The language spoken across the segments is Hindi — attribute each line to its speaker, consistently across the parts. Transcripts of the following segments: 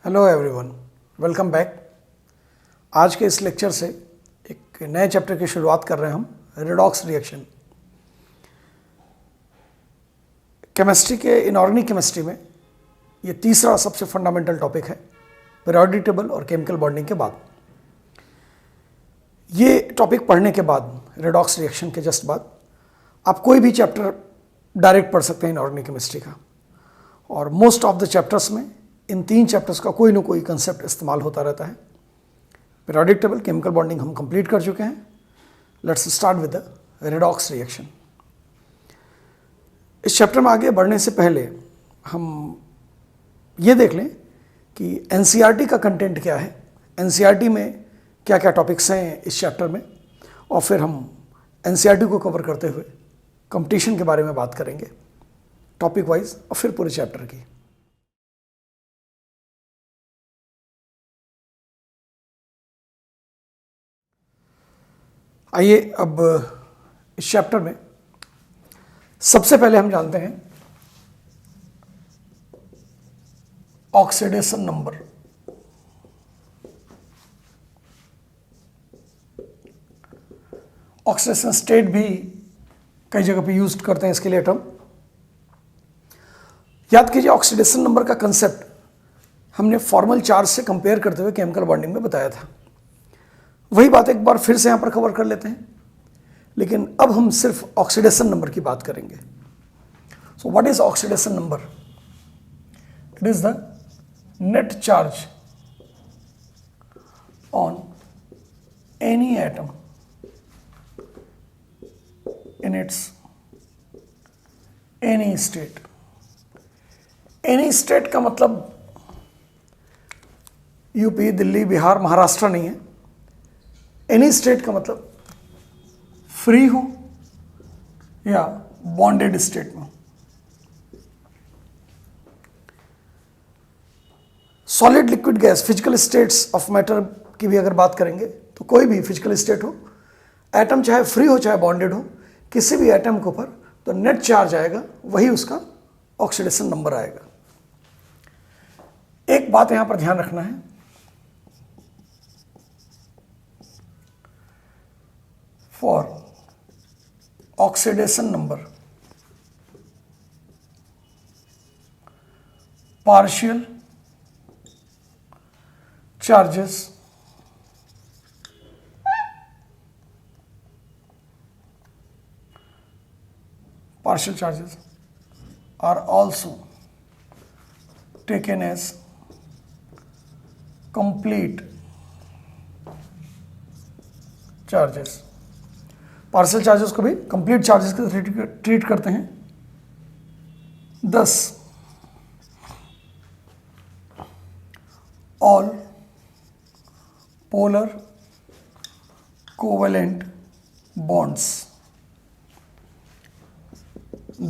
Speaker 1: Hello everyone, welcome back. आज के इस लेक्चर से एक नए चैप्टर की शुरुआत कर रहे हैं हम, रेडॉक्स रिएक्शन। केमिस्ट्री के इनऑर्गेनिक केमिस्ट्री में ये तीसरा सबसे फंडामेंटल टॉपिक है, पीरियोडिक टेबल और केमिकल बॉन्डिंग के बाद। ये टॉपिक पढ़ने के बाद, रेडॉक्स रिएक्शन के जस्ट बाद, आप कोई भी चैप्टर डायरेक्ट पढ़ सकते हैं इनऑर्गेनिक केमिस्ट्री का। और मोस्ट ऑफ द चैप्टर्स में इन तीन चैप्टर्स का कोई ना कोई कंसेप्ट इस्तेमाल होता रहता है। पीरियोडिक टेबल, केमिकल बॉन्डिंग हम कंप्लीट कर चुके हैं। Let's start with the redox reaction. इस चैप्टर में आगे बढ़ने से पहले हम ये देख लें कि एनसीईआरटी का कंटेंट क्या है, एनसीईआरटी में क्या क्या टॉपिक्स हैं इस चैप्टर में, और फिर हम एनसीईआरटी को कवर करते हुए कंपटीशन के बारे में बात करेंगे टॉपिक वाइज, और फिर पूरे चैप्टर की। आइए अब इस चैप्टर में सबसे पहले हम जानते हैं ऑक्सीडेशन नंबर। ऑक्सीडेशन स्टेट भी कई जगह पे यूज करते हैं इसके लिए टर्म। याद कीजिए, ऑक्सीडेशन नंबर का कंसेप्ट हमने फॉर्मल चार्ज से कंपेयर करते हुए केमिकल बॉन्डिंग में बताया था। वही बात एक बार फिर से यहां पर कवर कर लेते हैं, लेकिन अब हम सिर्फ ऑक्सीडेशन नंबर की बात करेंगे। So what is oxidation number? It is the net charge on any atom in its any state. Any state का मतलब यूपी, दिल्ली, बिहार, महाराष्ट्र नहीं है। एनी स्टेट का मतलब फ्री हो या बॉन्डेड स्टेट में। Solid, liquid, gas, physical states of matter की भी अगर बात करेंगे तो कोई भी फिजिकल स्टेट हो, एटम चाहे फ्री हो चाहे बॉन्डेड हो, किसी भी एटम के ऊपर तो नेट चार्ज आएगा, वही उसका ऑक्सीडेशन नंबर आएगा। एक बात यहां पर ध्यान रखना है, for oxidation number, partial charges are also taken as complete charges। Partial charges को भी कंप्लीट चार्जेस के ट्रीट करते हैं। thus all polar covalent bonds,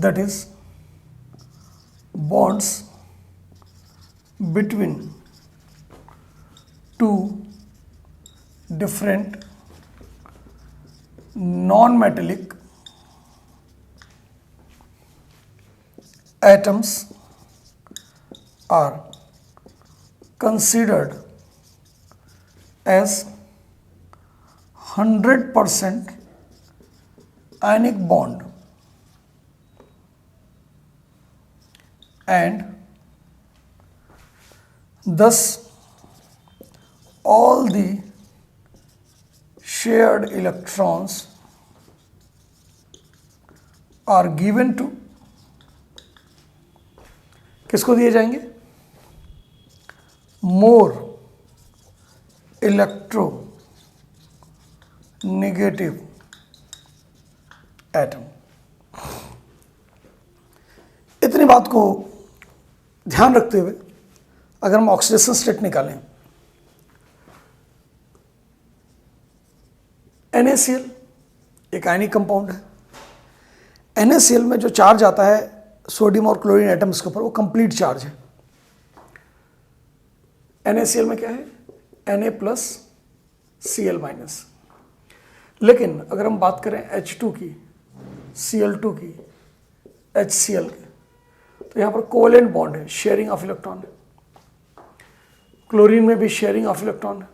Speaker 1: that is bonds between two different non-metallic atoms are considered as 100% ionic bond, and thus all the shared electrons are given to, किसको दिए जाएंगे? मोर इलेक्ट्रो नेगेटिव एटम। इतनी बात को ध्यान रखते हुए अगर हम ऑक्सीडेशन स्टेट निकालें, NaCl एक आयनिक कंपाउंड है। NaCl में जो चार्ज आता है सोडियम और क्लोरीन एटम्स के ऊपर, वो कंप्लीट चार्ज है। NaCl में क्या है? Na+ Cl-। लेकिन अगर हम बात करें H2 की, Cl2 की, HCl की, तो यहाँ पर कोवेलेंट बॉन्ड है, शेयरिंग ऑफ इलेक्ट्रॉन है। क्लोरीन में भी शेयरिंग ऑफ इलेक्ट्रॉन है।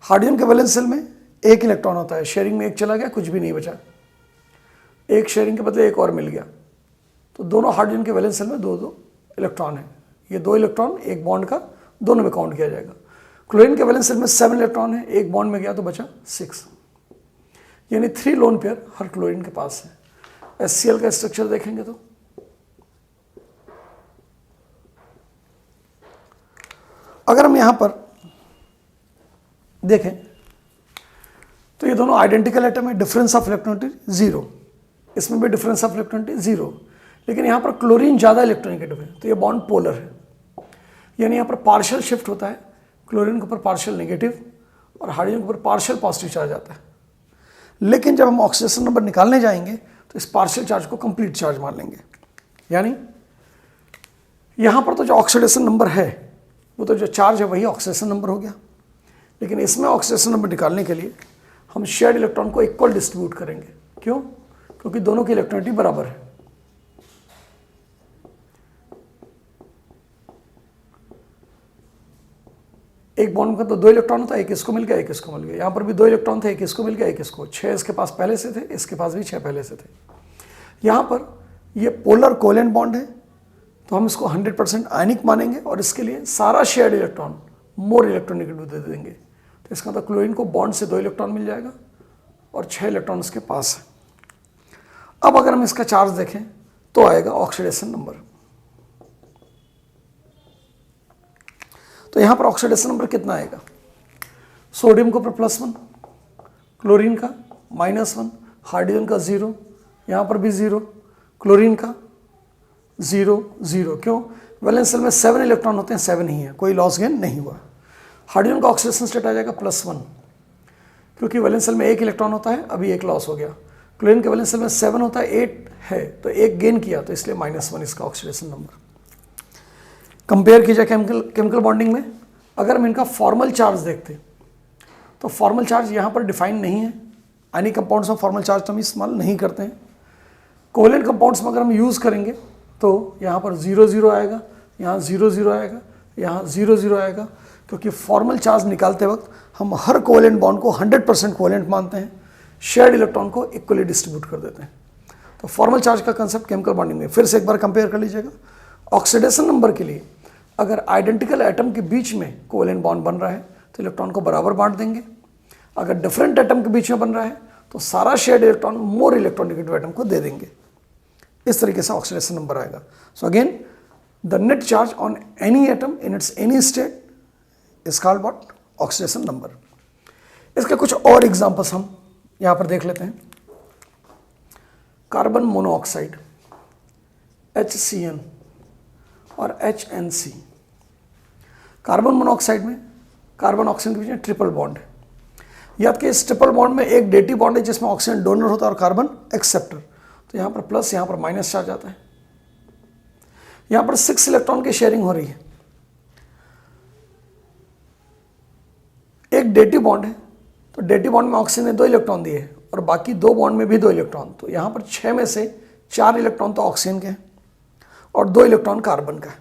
Speaker 1: हाइड्रोजन के वैलेंस शेल में एक इलेक्ट्रॉन होता है, शेयरिंग में एक चला गया, कुछ भी नहीं बचा, एक शेयरिंग के बदले एक और मिल गया, तो दोनों हाइड्रोजन के वैलेंस शेल में दो दो इलेक्ट्रॉन है। ये दो इलेक्ट्रॉन एक बॉन्ड का दोनों में काउंट किया जाएगा। क्लोरीन के वैलेंस शेल में 7 इलेक्ट्रॉन है, एक बॉन्ड में गया तो बचा 6, यानी 3 लोन पेयर हर क्लोरीन के पास है। HCl का स्ट्रक्चर देखेंगे तो अगर हम यहां पर देखें तो ये दोनों आइडेंटिकल एटम है, डिफरेंस ऑफ इलेक्ट्रॉनिटी 0, इसमें भी डिफरेंस ऑफ इलेक्ट्रॉनिटी 0, लेकिन यहां पर क्लोरीन ज़्यादा इलेक्ट्रॉनिकेटिव है तो ये बॉन्ड पोलर है, यानी यहां पर पार्शियल शिफ्ट होता है, क्लोरीन के ऊपर पार्शियल नेगेटिव और हाइड्रोजन के ऊपर पार्शियल पॉजिटिव चार्ज आता है। लेकिन जब हम ऑक्सीडेशन नंबर निकालने जाएंगे तो इस पार्शियल चार्ज को कंप्लीट चार्ज मान लेंगे, यानी यहां पर तो जो ऑक्सीडेशन नंबर है वो तो जो चार्ज है वही ऑक्सीडेशन नंबर हो गया, लेकिन इसमें ऑक्सीडेशन नंबर निकालने के लिए हम शेयर्ड इलेक्ट्रॉन को इक्वल डिस्ट्रीब्यूट करेंगे। क्यों? क्योंकि दोनों की इलेक्ट्रॉनिटी बराबर है। एक बॉन्ड का तो 2 इलेक्ट्रॉन होता है, एक इसको मिल गया एक इसको मिल गया, यहां पर भी 2 इलेक्ट्रॉन थे, एक इसको मिल गया एक इसको, 6 इसके पास पहले से थे, इसके पास भी 6 पहले से थे। यहां पर ये पोलर कोवेलेंट बॉन्ड है तो हम इसको 100% आयनिक मानेंगे और इसके लिए सारा शेयर्ड इलेक्ट्रॉन मोर इलेक्ट्रॉनिकेटिव दे देंगे, तो इसका मतलब क्लोरीन को बॉन्ड से 2 इलेक्ट्रॉन मिल जाएगा और 6 इलेक्ट्रॉन इसके पास है। अब अगर हम इसका चार्ज देखें तो आएगा ऑक्सीडेशन नंबर, तो यहां पर ऑक्सीडेशन नंबर कितना आएगा? सोडियम के ऊपर +1, क्लोरीन का -1, हाइड्रोजन का 0, यहां पर भी 0, क्लोरीन का 0 0। क्यों? वैलेंस शेल में 7 इलेक्ट्रॉन होते हैं, 7 ही है, कोई लॉस गेन नहीं हुआ। हाइड्रोजन का ऑक्सीडेशन स्टेट आ जाएगा +1, क्योंकि वैलेंस शेल में 1 इलेक्ट्रॉन होता है, अभी 1 लॉस हो गया। क्लोरीन के वैलेंस शेल में 7 होता है, 8 है तो 1 गेन किया, तो इसलिए -1 इसका ऑक्सीडेशन नंबर। कंपेयर कीजिए केमिकल बॉन्डिंग में, अगर हम इनका फॉर्मल चार्ज देखते तो फॉर्मल चार्ज यहाँ पर डिफाइन नहीं है, आयनिक कंपाउंड्स में फॉर्मल चार्ज तो हम इस्तेमाल नहीं करते हैं। कोवेलेंट कंपाउंड्स में अगर हम यूज़ करेंगे तो यहाँ पर 0 0 आएगा, यहाँ 0 0 आएगा, यहाँ 0 0 आएगा, क्योंकि फॉर्मल चार्ज निकालते वक्त हम हर कोवेलेंट बॉन्ड को 100% कोवेलेंट मानते हैं, शेयर्ड इलेक्ट्रॉन को इक्वली डिस्ट्रीब्यूट कर देते हैं। तो फॉर्मल चार्ज का कंसेप्ट केमिकल बॉन्डिंग में फिर से एक बार कंपेयर कर लीजिएगा। ऑक्सीडेशन नंबर के लिए अगर आइडेंटिकल एटम के बीच में कोवेलेंट बॉन्ड बन रहा है तो इलेक्ट्रॉन को बराबर बांट देंगे, अगर डिफरेंट एटम के बीच में बन रहा है तो सारा शेयर्ड इलेक्ट्रॉन मोर इलेक्ट्रॉनिकेटिव एटम को दे देंगे। इस तरीके से ऑक्सीडेशन नंबर आएगा। So again the net charge on any atom in its any state is called what? Oxidation number. इसके कुछ और एग्जांपल्स हम यहां पर देख लेते हैं। कार्बन मोनोऑक्साइड HCN और HNC। कार्बन मोनोऑक्साइड में कार्बन ऑक्सीजन के बीच में ट्रिपल बॉन्ड है। याद कि इस ट्रिपल बॉन्ड में एक डेटिव बॉन्ड है जिसमें ऑक्सीजन डोनर होता है और कार्बन एक्सेप्टर, तो यहां पर प्लस यहां पर माइनस चार्ज आता है। यहां पर 6 इलेक्ट्रॉन की शेयरिंग हो रही है। एक डेटिव बॉन्ड है तो डेटिव बॉन्ड में ऑक्सीजन ने 2 इलेक्ट्रॉन दिए और बाकी 2 बॉन्ड में भी 2 इलेक्ट्रॉन, तो यहां पर 6 में से 4 इलेक्ट्रॉन तो ऑक्सीजन के हैं और 2 इलेक्ट्रॉन कार्बन का है।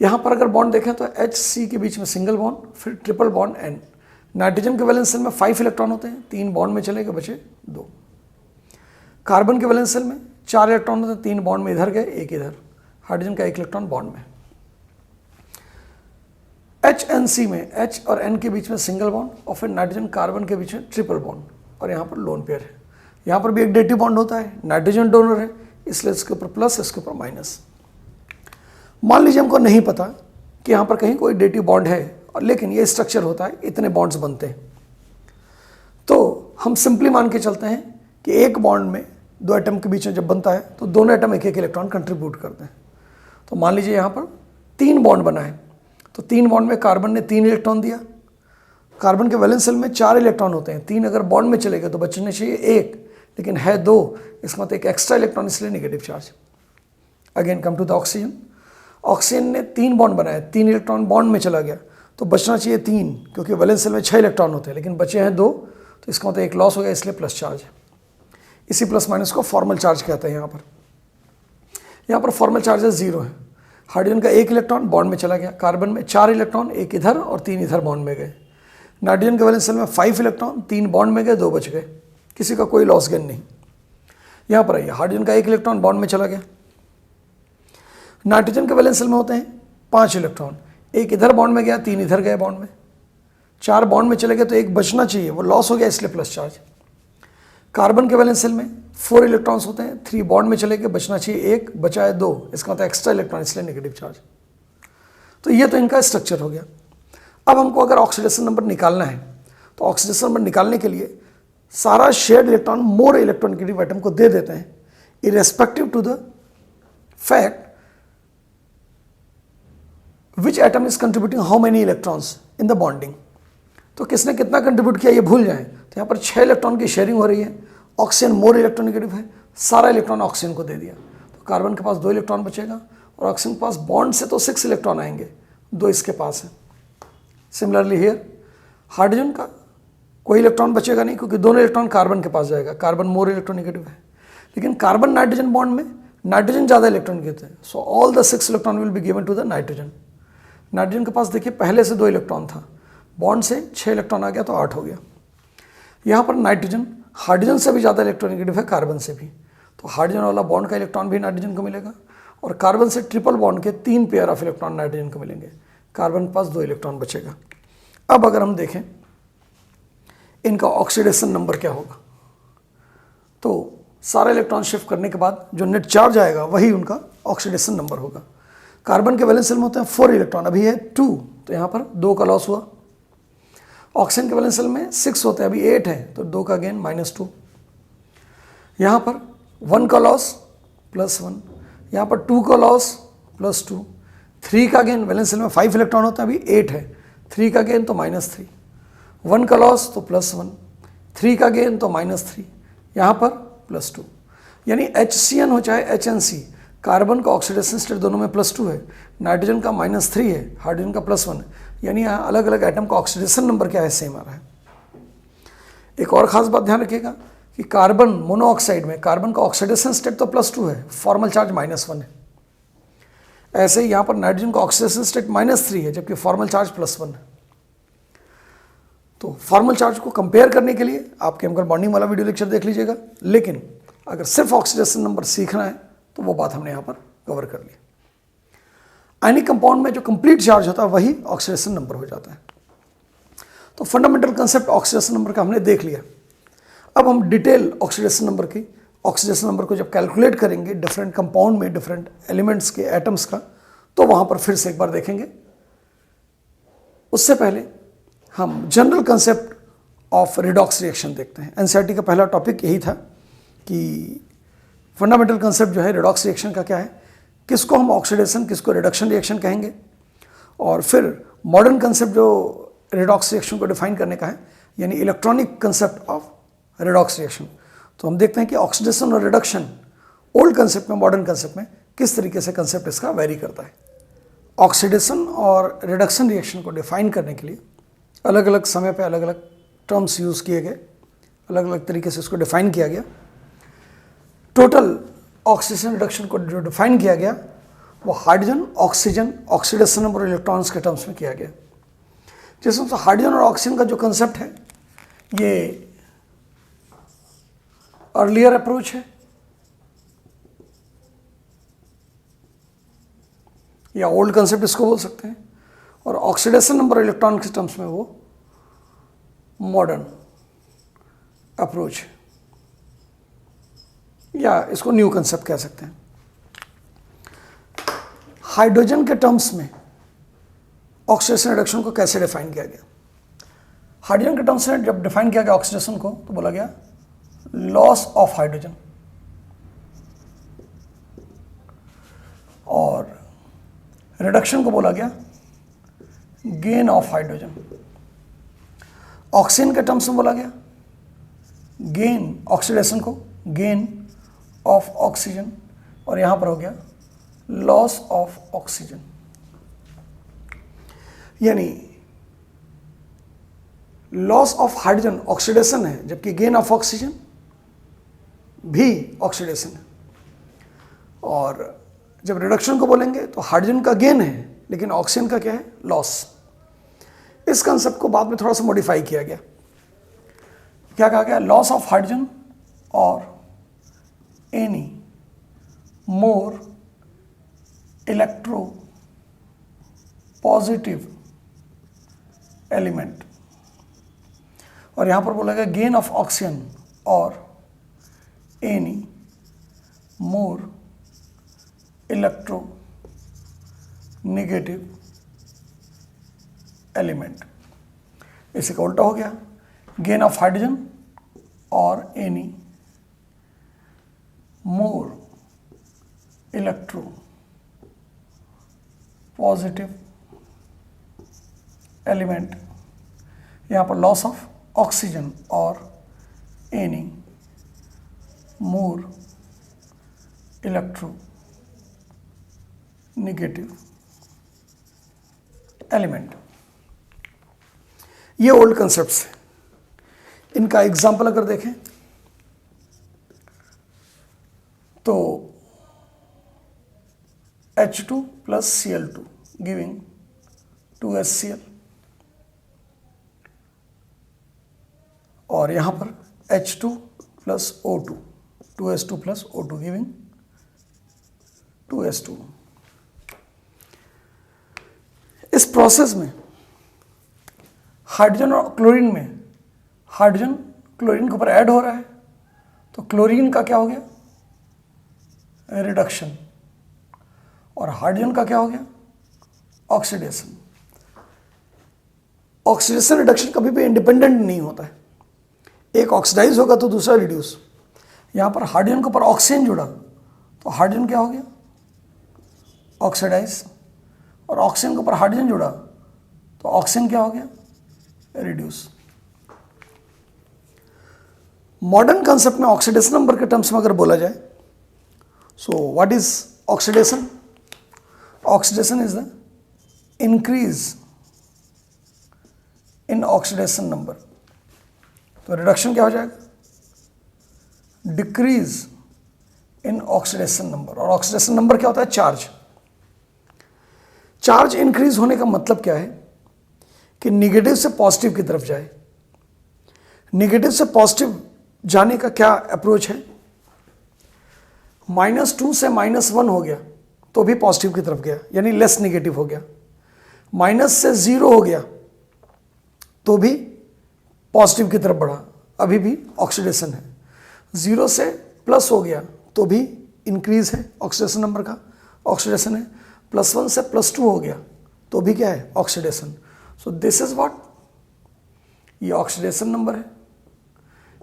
Speaker 1: यहां पर अगर बॉन्ड देखें तो HC के बीच में सिंगल बॉन्ड, फिर ट्रिपल बॉन्ड N। नाइट्रोजन के वैलेंस शेल में 5 इलेक्ट्रॉन होते हैं, 3 बॉन्ड में चले गए, बचे 2। कार्बन के वैलेंस शेल में 4 इलेक्ट्रॉन होते हैं, 3 बॉन्ड में इधर गए, 1 इधर। हाइड्रोजन का 1 इलेक्ट्रॉन बॉन्ड में। HNC में H और N के बीच में सिंगल बॉन्ड और फिर नाइट्रोजन कार्बन के बीच में ट्रिपल बॉन्ड, और यहाँ पर लोन पेयर है। यहाँ पर भी एक डेटिव बॉन्ड होता है, नाइट्रोजन डोनर है, इसलिए इसके ऊपर प्लस, इसके ऊपर माइनस। मान लीजिए हमको नहीं पता कि यहाँ पर कहीं कोई डेटिव बॉन्ड है, और लेकिन ये स्ट्रक्चर होता है, इतने बॉन्ड्स बनते हैं, तो हम सिंपली मान के चलते हैं कि एक बॉन्ड में 2 एटम के बीच में जब बनता है तो दोनों एटम एक एक इलेक्ट्रॉन कंट्रीब्यूट करते हैं। तो मान लीजिए यहाँ पर 3 बॉन्ड बना है, तो 3 बॉन्ड में कार्बन ने 3 इलेक्ट्रॉन दिया। कार्बन के वैलेंस शेल में 4 इलेक्ट्रॉन होते हैं, 3 अगर बॉन्ड में चले गए तो बचने चाहिए 1, लेकिन है 2, इसका मतलब एक एक्स्ट्रा इलेक्ट्रॉन, इसलिए negative charge. Again come to the oxygen. Oxygen ने 3 बॉन्ड बनाए, 3 इलेक्ट्रॉन बॉन्ड में चला गया, तो बचना चाहिए 3, क्योंकि वैलेंस शेल में 6 इलेक्ट्रॉन होते हैं, लेकिन बचे हैं 2, तो इसका मतलब एक लॉस हो गया, इसलिए प्लस चार्ज है। इसी प्लस माइनस को फॉर्मल चार्ज कहते हैं। यहाँ पर फॉर्मल चार्जेस 0 है, हाइड्रोजन का एक इलेक्ट्रॉन बॉन्ड में चला गया, कार्बन में 4 इलेक्ट्रॉन, एक इधर और 3 इधर बॉन्ड में गए। नाइट्रोजन के वैलेंस शेल में 5 इलेक्ट्रॉन, 3 बॉन्ड में गए, 2 बच गए, किसी का कोई लॉस गेन नहीं। यहाँ पर आइए, हाइड्रोजन का एक इलेक्ट्रॉन बॉन्ड में चला गया। नाइट्रोजन के वैलेंस शेल में होते हैं 5 इलेक्ट्रॉन, एक इधर बॉन्ड में गया, 3 इधर गए बॉन्ड में, 4 बॉन्ड में चले गए तो एक बचना चाहिए, वो लॉस हो गया इसलिए प्लस चार्ज। कार्बन के वैलेंस शेल में 4 इलेक्ट्रॉन्स होते हैं, 3 बॉन्ड में चले गए, बचना चाहिए एक, बचा है 2, इसका मतलब एक्स्ट्रा इलेक्ट्रॉन, इसलिए नेगेटिव चार्ज। तो ये तो इनका स्ट्रक्चर हो गया। अब हमको अगर ऑक्सीडेशन नंबर निकालना है तो ऑक्सीडेशन नंबर निकालने के लिए सारा shared electron more electronegative atom को दे देते हैं, irrespective to the fact which atom is contributing how many electrons in the bonding. तो किसने कितना कंट्रीब्यूट किया ये भूल जाएं, तो यहाँ पर 6 इलेक्ट्रॉन की शेयरिंग हो रही है, ऑक्सीजन मोर इलेक्ट्रोनेगेटिव है, सारा इलेक्ट्रॉन ऑक्सीजन को दे दिया, तो कार्बन के पास 2 इलेक्ट्रॉन बचेगा और ऑक्सीजन के पास बॉन्ड से तो 6 इलेक्ट्रॉन आएंगे, 2 इसके पास है। सिमिलरली हियर हाइड्रोजन का कोई इलेक्ट्रॉन बचेगा नहीं क्योंकि दोनों इलेक्ट्रॉन कार्बन के पास जाएगा, कार्बन मोर इलेक्ट्रोनेगेटिव है, लेकिन कार्बन नाइट्रोजन बॉन्ड में नाइट्रोजन ज़्यादा इलेक्ट्रॉन देते हैं, so all the 6 electron will be given to the nitrogen. Nitrogen के पास देखिए पहले से 2 इलेक्ट्रॉन था, बॉन्ड से 6 इलेक्ट्रॉन आ गया तो 8 हो गया। यहाँ पर नाइट्रोजन हाइड्रोजन से भी ज़्यादा इलेक्ट्रोनेगेटिव है, कार्बन से भी, तो हाइड्रोजन वाला बॉन्ड का इलेक्ट्रॉन भी नाइट्रोजन को मिलेगा और कार्बन से ट्रिपल बॉन्ड के 3 पेयर ऑफ इलेक्ट्रॉन नाइट्रोजन को मिलेंगे, कार्बन के पास 2 इलेक्ट्रॉन बचेगा। अब अगर हम देखें इनका ऑक्सीडेशन नंबर क्या होगा, तो सारा इलेक्ट्रॉन शिफ्ट करने के बाद जो नेट चार्ज आएगा वही उनका ऑक्सीडेशन नंबर होगा। कार्बन के वैलेंस शेल में होते हैं 4 इलेक्ट्रॉन, अभी है 2, तो यहाँ पर 2 का लॉस हुआ। ऑक्सीजन के वैलेंस शेल में 6 होते हैं, अभी 8 है, तो 2 का गेन -2। यहाँ पर 1 का लॉस +1, यहाँ पर 2 का लॉस +2, 3 का गेन, वैलेंस शेल में 5 इलेक्ट्रॉन होते हैं, अभी 8 है, 3 का गेन तो -3, 1 का लॉस तो +1, 3 का गेन तो -3, यहाँ पर +2। यानी HCN हो चाहे HNC, कार्बन का ऑक्सीडेशन स्टेट दोनों में +2 है, नाइट्रोजन का -3 है, हाइड्रोजन का +1 है, यानी यहाँ अलग अलग एटम का ऑक्सीडेशन नंबर क्या है, सेम आ रहा है। एक और खास बात ध्यान रखिएगा कि कार्बन मोनोऑक्साइड में कार्बन का ऑक्सीडेशन स्टेट तो +2 है, फॉर्मल चार्ज -1 है। ऐसे ही यहाँ पर नाइट्रोजन का ऑक्सीडेशन स्टेट -3 है जबकि फॉर्मल चार्ज +1 है। तो फॉर्मल चार्ज को कंपेयर करने के लिए आप केमिकल बॉन्डिंग वाला वीडियो लेक्चर देख लीजिएगा, लेकिन अगर सिर्फ ऑक्सीडेशन नंबर सीखना है तो वो बात हमने यहाँ पर कवर कर ली। आयनिक कंपाउंड में जो कंप्लीट चार्ज होता है वही ऑक्सीडेशन नंबर हो जाता है। तो फंडामेंटल कंसेप्ट ऑक्सीडेशन नंबर का हमने देख लिया। अब हम डिटेल ऑक्सीडेशन नंबर को जब कैलकुलेट करेंगे डिफरेंट कंपाउंड में डिफरेंट एलिमेंट्स के एटम्स का, तो वहाँ पर फिर से एक बार देखेंगे। उससे पहले हम general concept of redox reaction देखते हैं। एनसीईआरटी का पहला टॉपिक यही था कि फंडामेंटल कंसेप्ट जो है रिडॉक्स रिएक्शन का क्या है, किसको हम ऑक्सीडेशन किसको रिडक्शन रिएक्शन कहेंगे, और फिर मॉडर्न कंसेप्ट जो रिडॉक्स रिएक्शन को डिफाइन करने का है, यानी electronic concept of redox reaction. तो हम देखते हैं कि ऑक्सीडेशन और रिडक्शन ओल्ड कंसेप्ट में मॉडर्न कंसेप्ट में किस तरीके से कंसेप्ट इसका वेरी करता है। ऑक्सीडेशन और रिडक्शन रिएक्शन को डिफाइन करने के लिए अलग अलग समय पे अलग अलग टर्म्स यूज़ किए गए, अलग अलग तरीके से इसको डिफाइन किया गया। टोटल ऑक्सीडेशन रिडक्शन को जो डिफाइन किया गया वो हाइड्रोजन ऑक्सीजन ऑक्सीडेशन नंबर और इलेक्ट्रॉन्स के टर्म्स में किया गया। जिसमें से हाइड्रोजन और ऑक्सीजन का जो कंसेप्ट है ये अर्लियर अप्रोच है या ओल्ड कंसेप्ट इसको बोल सकते हैं, और ऑक्सीडेशन नंबर इलेक्ट्रॉन के टर्म्स में वो मॉडर्न अप्रोच है या इसको न्यू कंसेप्ट कह सकते हैं। हाइड्रोजन के टर्म्स में ऑक्सीडेशन रिडक्शन को कैसे डिफाइन किया गया? हाइड्रोजन के टर्म्स में जब डिफाइन किया गया ऑक्सीडेशन को तो बोला गया लॉस ऑफ हाइड्रोजन, और रिडक्शन को बोला गया गेन ऑफ हाइड्रोजन। ऑक्सीजन के टर्म्स में बोला गया गेन, ऑक्सीडेशन को गेन ऑफ ऑक्सीजन, और यहां पर हो गया लॉस ऑफ ऑक्सीजन। यानी लॉस ऑफ हाइड्रोजन ऑक्सीडेशन है जबकि गेन ऑफ ऑक्सीजन भी ऑक्सीडेशन है, और जब रिडक्शन को बोलेंगे तो हाइड्रोजन का गेन है लेकिन ऑक्सीजन का क्या है, लॉस। इस कंसेप्ट को बाद में थोड़ा सा मॉडिफाई किया गया। क्या कहा गया, लॉस ऑफ हाइड्रोजन और any more electro positive element, और यहां पर बोला गया गेन ऑफ ऑक्सीजन और any more electro negative element. इसे का उल्टा हो गया, गेन ऑफ हाइड्रोजन और any more electro positive element, यहाँ पर लॉस ऑफ ऑक्सीजन और any more electro negative element. ये ओल्ड कंसेप्ट्स हैं। इनका एग्जाम्पल अगर देखें तो H2 plus Cl2 giving 2HCl, और यहां पर H2 plus O2, 2H2 plus O2 giving 2H2। इस प्रोसेस में हाइड्रोजन और क्लोरीन में हाइड्रोजन क्लोरीन के ऊपर ऐड हो रहा है, तो क्लोरीन का क्या हो गया, रिडक्शन, और हाइड्रोजन का क्या हो गया, ऑक्सीडेशन। ऑक्सीडेशन रिडक्शन कभी भी इंडिपेंडेंट नहीं होता है, एक ऑक्सीडाइज होगा तो दूसरा रिड्यूस। यहां पर हाइड्रोजन के ऊपर ऑक्सीजन जुड़ा तो हाइड्रोजन क्या हो गया, ऑक्सीडाइज, और ऑक्सीजन के ऊपर हाइड्रोजन जुड़ा तो ऑक्सीजन क्या हो गया, रिड्यूस। मॉडर्न कंसेप्ट में ऑक्सीडेशन नंबर के टर्म्स में अगर बोला जाए, so what is oxidation? Oxidation is the increase in oxidation number. तो रिडक्शन क्या हो जाएगा, डिक्रीज इन ऑक्सीडेशन नंबर, और ऑक्सीडेशन नंबर क्या होता है, चार्ज। चार्ज इंक्रीज होने का मतलब क्या है कि निगेटिव से पॉजिटिव की तरफ जाए। निगेटिव से पॉजिटिव जाने का क्या अप्रोच है, -2 से -1 हो गया तो भी पॉजिटिव की तरफ गया, यानी लेस निगेटिव हो गया। माइनस से 0 हो गया तो भी पॉजिटिव की तरफ बढ़ा, अभी भी ऑक्सीडेशन है। 0 से प्लस हो गया तो भी इंक्रीज है ऑक्सीडेशन नंबर का, ऑक्सीडेशन है। +1 से +2 हो गया तो भी क्या है, oxidation. So this is what, ये ऑक्सीडेशन नंबर है,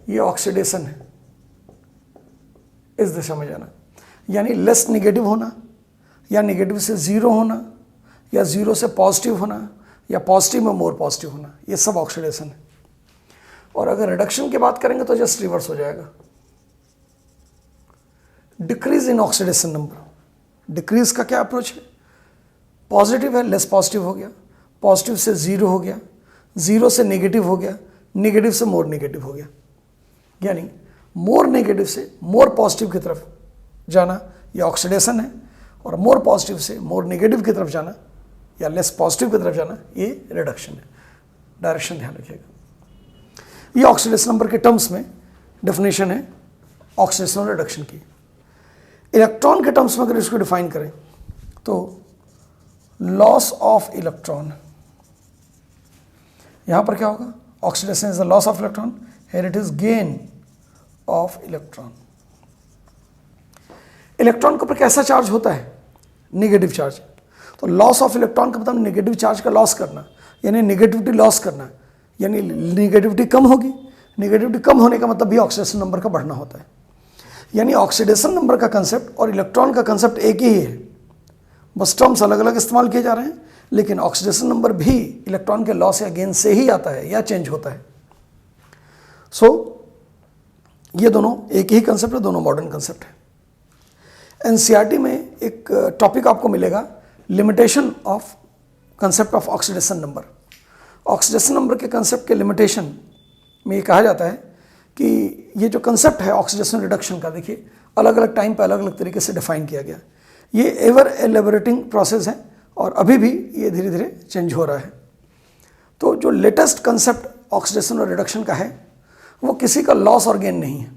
Speaker 1: ये ऑक्सीडेशन है, इस दिशा में जाना, यानी लेस निगेटिव होना, या निगेटिव से 0 होना, या 0 से पॉजिटिव होना, या पॉजिटिव में मोर पॉजिटिव होना, ये सब ऑक्सीडेशन है। और अगर रिडक्शन की बात करेंगे तो जस्ट रिवर्स हो जाएगा, decrease in oxidation number. Decrease का क्या अप्रोच है, पॉजिटिव है, लेस पॉजिटिव हो गया, पॉजिटिव से 0 हो गया, 0 से नेगेटिव हो गया, नेगेटिव से मोर नेगेटिव हो गया, यानी मोर नेगेटिव से मोर पॉजिटिव की तरफ जाना ये ऑक्सीडेशन है, और मोर पॉजिटिव से मोर नेगेटिव की तरफ जाना या लेस पॉजिटिव की तरफ जाना ये रिडक्शन है। डायरेक्शन ध्यान रखिएगा। ये ऑक्सीडेशन नंबर के टर्म्स में डेफिनेशन है ऑक्सीडेशन और रिडक्शन की। इलेक्ट्रॉन के टर्म्स में अगर इसको डिफाइन करें तो लॉस ऑफ इलेक्ट्रॉन, यहां पर क्या होगा, oxidation is the loss of electron, here it is gain of electron. Electron के ऊपर कैसा चार्ज होता है, नेगेटिव चार्ज। तो लॉस ऑफ इलेक्ट्रॉन का मतलब नेगेटिव चार्ज का लॉस करना, यानी नेगेटिविटी लॉस करना, यानी नेगेटिविटी कम होगी। नेगेटिविटी कम होने का मतलब भी ऑक्सीडेशन नंबर का बढ़ना होता है। यानी ऑक्सीडेशन नंबर का कंसेप्ट और इलेक्ट्रॉन का कंसेप्ट एक ही है, बस टर्म्स अलग अलग इस्तेमाल किए जा रहे हैं, लेकिन ऑक्सीडेशन नंबर भी इलेक्ट्रॉन के लॉस या गेन से ही आता है या चेंज होता है। सो ये दोनों एक ही कंसेप्ट है, दोनों मॉडर्न कंसेप्ट है। एनसीईआरटी में एक टॉपिक आपको मिलेगा, limitation of concept of oxidation number. Oxidation number के कंसेप्ट के लिमिटेशन में ये कहा जाता है कि ये जो कंसेप्ट है ऑक्सीडेशन रिडक्शन का, देखिए अलग अलग टाइम पर अलग अलग तरीके से डिफाइन किया गया। ये एवर एलेबोरेटिंग प्रोसेस है और अभी भी ये धीरे धीरे चेंज हो रहा है। तो जो लेटेस्ट कंसेप्ट ऑक्सीडेशन और रिडक्शन का है वो किसी का लॉस और गेन नहीं है,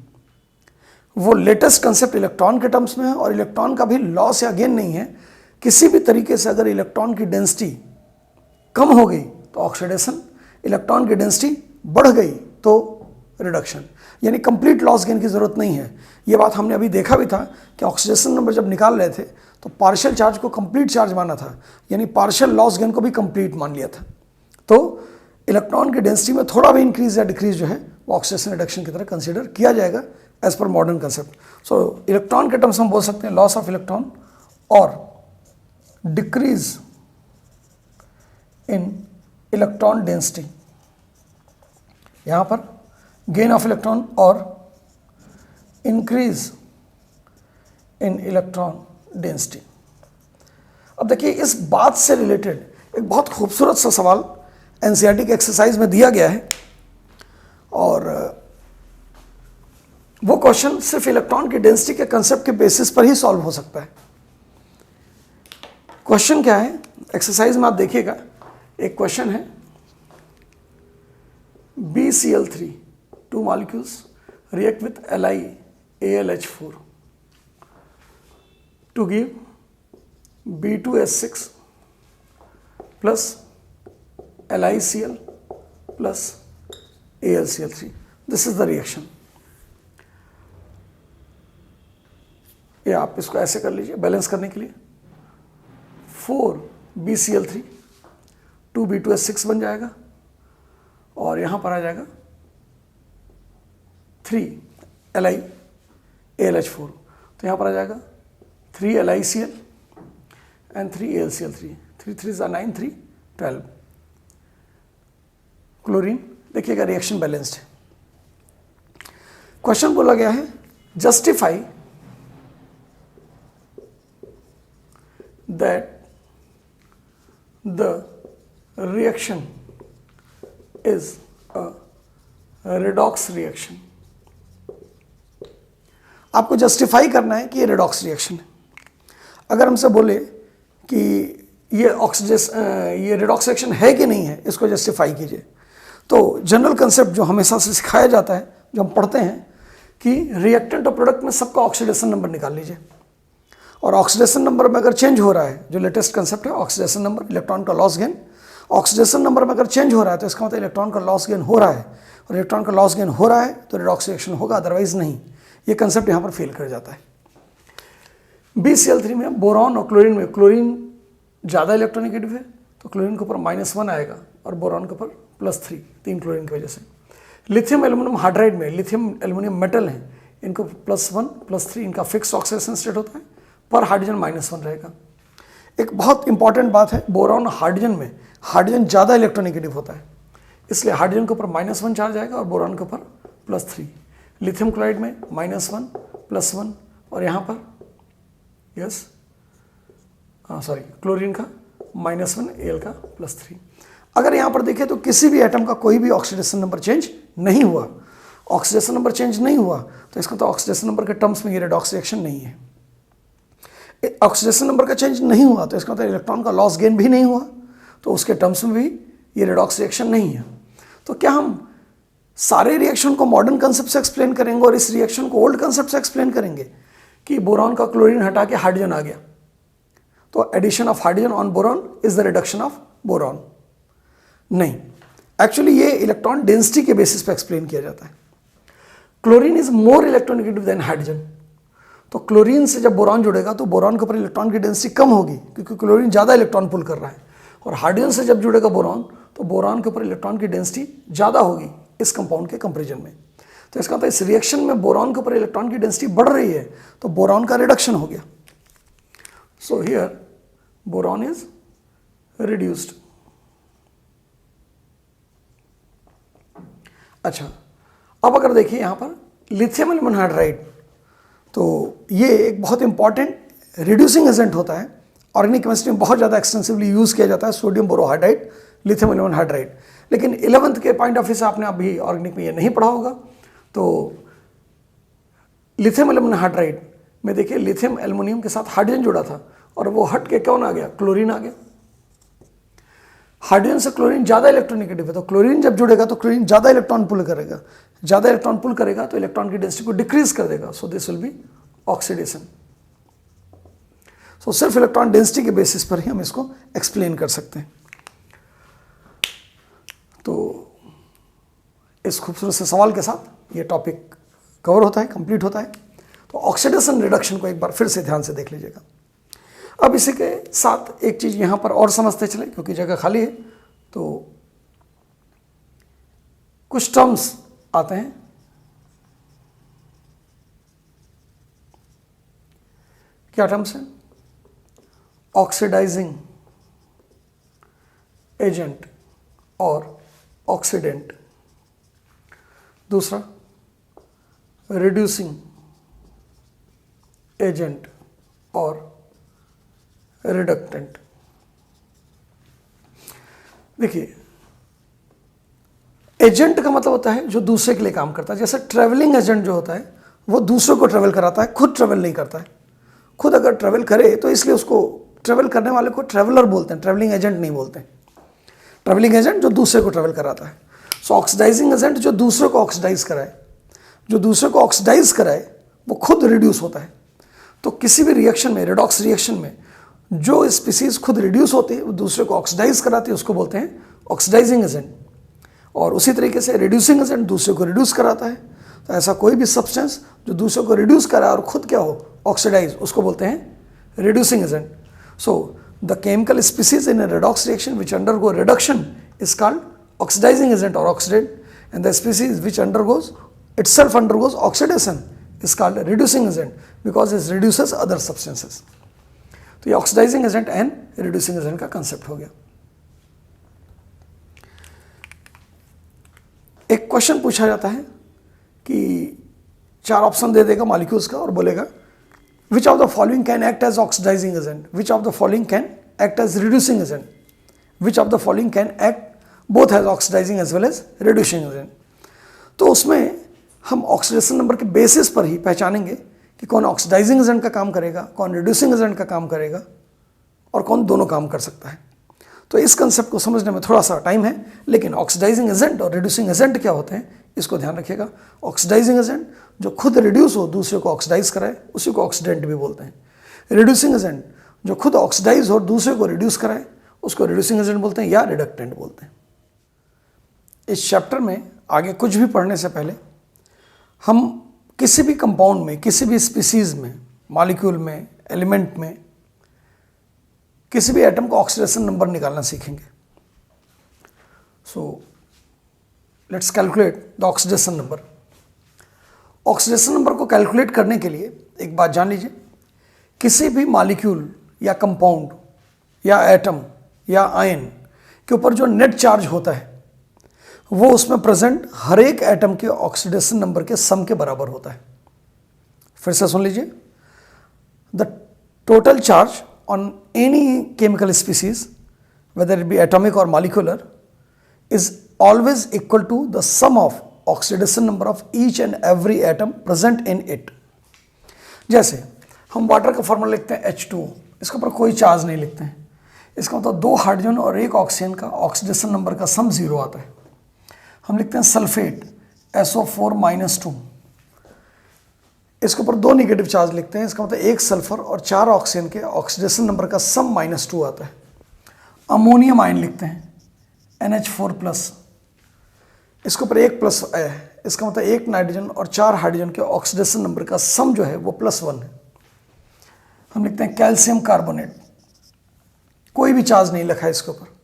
Speaker 1: वो लेटेस्ट कंसेप्ट इलेक्ट्रॉन के टर्म्स में है और इलेक्ट्रॉन का भी लॉस या गेन नहीं है। किसी भी तरीके से अगर इलेक्ट्रॉन की डेंसिटी कम हो गई तो ऑक्सीडेशन, इलेक्ट्रॉन की डेंसिटी बढ़ गई तो रिडक्शन, यानी कंप्लीट लॉस गेन की जरूरत नहीं है। ये बात हमने अभी देखा भी था कि ऑक्सीडेशन नंबर जब निकाल रहे थे तो पार्शियल चार्ज को कंप्लीट चार्ज माना था, यानी पार्शियल लॉस गेन को भी कंप्लीट मान लिया था। तो इलेक्ट्रॉन की डेंसिटी में थोड़ा भी इंक्रीज या डिक्रीज जो है वो ऑक्सीडेशन रिडक्शन की तरह कंसीडर किया जाएगा एज पर मॉडर्न कंसेप्ट। सो इलेक्ट्रॉन के टर्म्स हम बोल सकते हैं लॉस ऑफ इलेक्ट्रॉन और डिक्रीज इन इलेक्ट्रॉन डेंसिटी, यहाँ पर गेन ऑफ इलेक्ट्रॉन और इंक्रीज इन इलेक्ट्रॉन डेंसिटी। अब देखिए इस बात से रिलेटेड एक बहुत खूबसूरत सा सवाल एनसीईआरटी के एक्सरसाइज में दिया गया है और वो क्वेश्चन सिर्फ इलेक्ट्रॉन की डेंसिटी के कंसेप्ट के बेसिस पर ही सॉल्व हो सकता है। क्वेश्चन क्या है, एक्सरसाइज में आप देखिएगा, एक क्वेश्चन है BCl3 2 molecules react with LiAlH4 to give B2S6 plus LiCl plus AlCl3. This is the reaction. ये आप इसको ऐसे कर लीजिए बैलेंस करने के लिए, 4BCl3 2B2S6 बन जाएगा और यहाँ पर आ जाएगा 3LiAlH4, तो यहाँ पर आ जाएगा 3LiCl and 3AlCl3, 3 3s are 9, 3 12। Chlorine देखिएगा रिएक्शन बैलेंस्ड है। क्वेश्चन बोला गया है justify that the reaction is a redox reaction. आपको जस्टिफाई करना है कि ये रेडॉक्स रिएक्शन है। अगर हमसे बोले कि ये ये रेडॉक्स रिएक्शन है कि नहीं है, इसको जस्टिफाई कीजिए, तो जनरल कंसेप्ट जो हमेशा से सिखाया जाता है, जो हम पढ़ते हैं कि रिएक्टेंट और प्रोडक्ट में सबका ऑक्सीडेशन नंबर निकाल लीजिए और ऑक्सीडेशन नंबर में अगर चेंज हो रहा है, जो लेटेस्ट कंसेप्ट है ऑक्सीडेशन नंबर, इलेक्ट्रॉन का लॉस गेन, ऑक्सीडेशन नंबर में अगर चेंज हो रहा है तो इसका मतलब इलेक्ट्रॉन का लॉस गेन हो रहा है और इलेक्ट्रॉन का लॉस गेन हो रहा है तो रेडॉक्स रिएक्शन होगा, अदरवाइज नहीं। ये कंसेप्ट यहाँ पर फेल कर जाता है। BCl3 में बोरॉन और क्लोरीन में, क्लोरीन ज़्यादा इलेक्ट्रोनेगेटिव है तो क्लोरीन के ऊपर -1 आएगा और बोरॉन के ऊपर +3, 3 क्लोरीन की वजह से। लिथियम एल्युमिनियम हाइड्राइड में, लिथियम एल्युमिनियम मेटल है, इनको +1 +3 इनका फिक्स ऑक्सीडेशन स्टेट होता है, पर हाइड्रोजन -1 रहेगा। एक बहुत इंपॉर्टेंट बात है, बोरॉन हाइड्रोजन में हाइड्रोजन ज़्यादा इलेक्ट्रोनेगेटिव होता है, इसलिए हाइड्रोजन के ऊपर -1 चार्ज आएगा और बोरॉन के ऊपर +3। लिथियम क्लोराइड में -1 +1 और यहाँ पर क्लोरीन का -1, Al का +3। अगर यहाँ पर देखें तो किसी भी एटम का कोई भी ऑक्सीडेशन नंबर चेंज नहीं हुआ, ऑक्सीडेशन नंबर चेंज नहीं हुआ तो इसका तो ऑक्सीडेशन नंबर के टर्म्स में ये रेडॉक्स रिएक्शन नहीं है। ऑक्सीडेशन नंबर का चेंज नहीं हुआ तो इसका मतलब इलेक्ट्रॉन का लॉस गेन भी नहीं हुआ, तो उसके टर्म्स में भी ये रेडॉक्स रिएक्शन नहीं है। तो क्या हम सारे रिएक्शन को मॉडर्न कंसेप्ट से एक्सप्लेन करेंगे और इस रिएक्शन को ओल्ड कंसेप्ट से एक्सप्लेन करेंगे कि बोरॉन का क्लोरीन हटा के हाइड्रोजन आ गया, तो addition of hydrogen on boron is the reduction of boron? नहीं, एक्चुअली ये इलेक्ट्रॉन डेंसिटी के बेसिस पे एक्सप्लेन किया जाता है। Chlorine is more electronegative than hydrogen, तो क्लोरीन से जब बोरॉन जुड़ेगा तो बोरॉन के ऊपर इलेक्ट्रॉन की डेंसिटी कम होगी क्योंकि क्लोरीन ज़्यादा इलेक्ट्रॉन पुल कर रहा है, और हाइड्रोजन से जब जुड़ेगा बोरॉन तो बोरॉन के ऊपर इलेक्ट्रॉन की डेंसिटी ज़्यादा होगी इस कंपाउंड के कंपेरिजन में। तो इसका मतलब इस रिएक्शन में बोरॉन के ऊपर इलेक्ट्रॉन की डेंसिटी बढ़ रही है तो बोरॉन का रिडक्शन हो गया। So here boron is reduced. अच्छा, अब अगर देखिए यहाँ पर लिथियम एल्युमिनियम हाइड्राइड, तो ये एक बहुत इंपॉर्टेंट रिड्यूसिंग एजेंट होता है, ऑर्गेनिक केमिस्ट्री में बहुत ज़्यादा एक्सटेंसिवली यूज़ किया जाता है sodium borohydride, lithium aluminium hydride. लेकिन 11th के पॉइंट ऑफ व्यू से आपने अभी ऑर्गेनिक में ये नहीं पढ़ा होगा, तो लिथियम एल्युमिनियम हाइड्राइड में देखिए लिथियम एल्युमिनियम के साथ हाइड्रोजन जुड़ा था और वो हट के कौन आ गया, क्लोरीन आ गया। हाइड्रोजन से क्लोरीन ज़्यादा इलेक्ट्रोनेगेटिव है, तो क्लोरीन जब जुड़ेगा तो क्लोरीन ज़्यादा इलेक्ट्रॉन पुल करेगा, ज़्यादा इलेक्ट्रॉन पुल करेगा तो इलेक्ट्रॉन की डेंसिटी को डिक्रीज कर देगा, so this will be oxidation. So सिर्फ इलेक्ट्रॉन डेंसिटी के बेसिस पर ही हम इसको एक्सप्लेन कर सकते हैं। तो इस खूबसूरत से सवाल के साथ ये टॉपिक कवर होता है, कंप्लीट होता है। तो ऑक्सीडेशन रिडक्शन को एक बार फिर से ध्यान से देख लीजिएगा। अब इसी के साथ एक चीज़ यहाँ पर और समझते चले, क्योंकि जगह खाली है, तो कुछ टर्म्स आते हैं। क्या टर्म्स हैं? ऑक्सीडाइजिंग एजेंट और ऑक्सीडेंट। दूसरा रिड्यूसिंग एजेंट और रिडक्टेंट। देखिए, एजेंट का मतलब होता है जो दूसरे के लिए काम करता है। जैसे ट्रेवलिंग एजेंट जो होता है वो दूसरों को ट्रेवल कराता है, खुद ट्रेवल नहीं करता है। खुद अगर ट्रेवल करे तो इसलिए उसको ट्रेवल करने वाले को ट्रेवलर बोलते हैं, ट्रेवलिंग एजेंट नहीं बोलते हैं। ट्रेवलिंग एजेंट जो दूसरे को ट्रेवल कराता है। सो ऑक्सीडाइजिंग एजेंट जो दूसरे को ऑक्सीडाइज कराए, जो दूसरे को ऑक्सीडाइज कराए वो खुद रिड्यूस होता है। तो किसी भी रिएक्शन में, रेडॉक्स रिएक्शन में, जो स्पीसीज खुद रिड्यूस होती है वो दूसरे को ऑक्सीडाइज कराती है, उसको बोलते हैं ऑक्सीडाइजिंग एजेंट। और उसी तरीके से रिड्यूसिंग एजेंट दूसरे को रिड्यूस कराता है। तो ऐसा कोई भी सब्सटेंस जो दूसरे को रिड्यूस कराए और खुद क्या हो, ऑक्सीडाइज, उसको बोलते हैं reducing agent. So the chemical species in a redox reaction which undergo reduction is called oxidizing agent और oxidant, and the species which undergoes itself undergoes oxidation is called reducing agent because it reduces other substances. तो ये oxidizing agent and reducing agent का कंसेप्ट हो गया। एक क्वेश्चन पूछा जाता है कि 4 ऑप्शन दे देगा मॉलिक्यूल्स का और बोलेगा which of the following can act as oxidising agent, which of the following can act as reducing agent, which of the following can act both as oxidising as well as reducing agent. तो उसमें हम ऑक्सीडेशन नंबर के बेसिस पर ही पहचानेंगे कि कौन ऑक्सीडाइजिंग एजेंट का काम करेगा, कौन रिड्यूसिंग एजेंट का काम करेगा और कौन दोनों काम कर सकता है। तो इस कंसेप्ट को समझने में थोड़ा सा टाइम है, लेकिन ऑक्सीडाइजिंग एजेंट और रिड्यूसिंग एजेंट क्या होते हैं इसको ध्यान रखिएगा। ऑक्सीडाइजिंग एजेंट जो खुद रिड्यूस हो, दूसरे को ऑक्सीडाइज कराए, उसी को ऑक्सीडेंट भी बोलते हैं। रिड्यूसिंग एजेंट जो खुद ऑक्सीडाइज हो, दूसरे को रिड्यूस कराए, उसको रिड्यूसिंग एजेंट बोलते हैं या रिडक्टेंट बोलते हैं। इस चैप्टर में आगे कुछ भी पढ़ने से पहले हम किसी भी कंपाउंड में, किसी भी स्पीसीज में, मॉलिक्यूल में, एलिमेंट में, किसी भी एटम का ऑक्सीडेशन नंबर निकालना सीखेंगे। So let's calculate the oxidation number. Oxidation number को कैलकुलेट करने के लिए एक बात जान लीजिए, किसी भी मॉलिक्यूल या कंपाउंड या एटम या आयन के ऊपर जो नेट चार्ज होता है वो उसमें प्रेजेंट हर एक एटम के ऑक्सीडेशन नंबर के सम के बराबर होता है। फिर से सुन लीजिए, the total charge on any chemical species whether it be atomic और molecular is always equal to the sum of oxidation number of each and every atom present in it. जैसे हम वाटर का फॉर्मूला लिखते हैं H2, इसके ऊपर कोई चार्ज नहीं लिखते हैं, इसका मतलब 2 हाइड्रोजन और 1 ऑक्सीजन का ऑक्सीडेशन नंबर का सम 0 आता है। हम लिखते हैं सल्फेट SO4-2, इसके ऊपर 2 निगेटिव चार्ज लिखते हैं, इसका मतलब 1 सल्फर और 4 ऑक्सीजन के ऑक्सीडेशन नंबर का सम -2 आता है। अमोनियम आयन लिखते हैं NH4+, इसके ऊपर 1 प्लस है, इसका मतलब 1 नाइट्रोजन और 4 हाइड्रोजन के ऑक्सीडेशन नंबर का सम जो है वो +1 है। हम लिखते हैं कैल्शियम कार्बोनेट, कोई भी चार्ज नहीं लिखा है इसके ऊपर,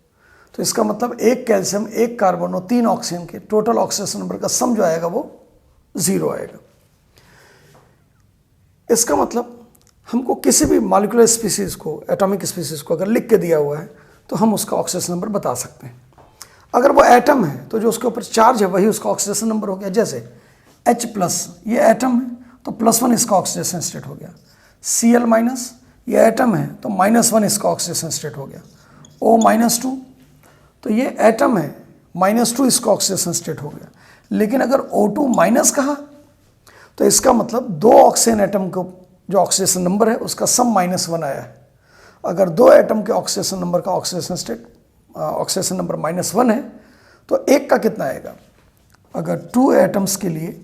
Speaker 1: तो इसका मतलब 1 कैल्शियम, 1 कार्बन और 3 ऑक्सीजन के टोटल ऑक्सीडेशन नंबर का सम जो आएगा वो 0 आएगा। इसका मतलब हमको किसी भी मॉलिक्यूलर स्पीसीज को, एटॉमिक स्पीसीज को अगर लिख के दिया हुआ है तो हम उसका ऑक्सीडेशन नंबर बता सकते हैं। अगर वो एटम है तो जो उसके ऊपर चार्ज है वही उसका ऑक्सीडेशन नंबर हो गया। जैसे H+, ये एटम है तो +1 इसका ऑक्सीडेशन स्टेट हो गया। Cl-, ये एटम है तो -1 इसका ऑक्सीडेशन स्टेट हो गया। O-2, तो ये एटम है, -2 इसका ऑक्सीडेशन स्टेट हो गया। लेकिन अगर O2- कहा तो इसका मतलब 2 ऑक्सीजन एटम को जो ऑक्सीडेशन नंबर है उसका सम -1 आया है। अगर 2 एटम के ऑक्सीडेशन नंबर का ऑक्सीडेशन नंबर -1 है तो एक का कितना आएगा? अगर 2 एटम्स के लिए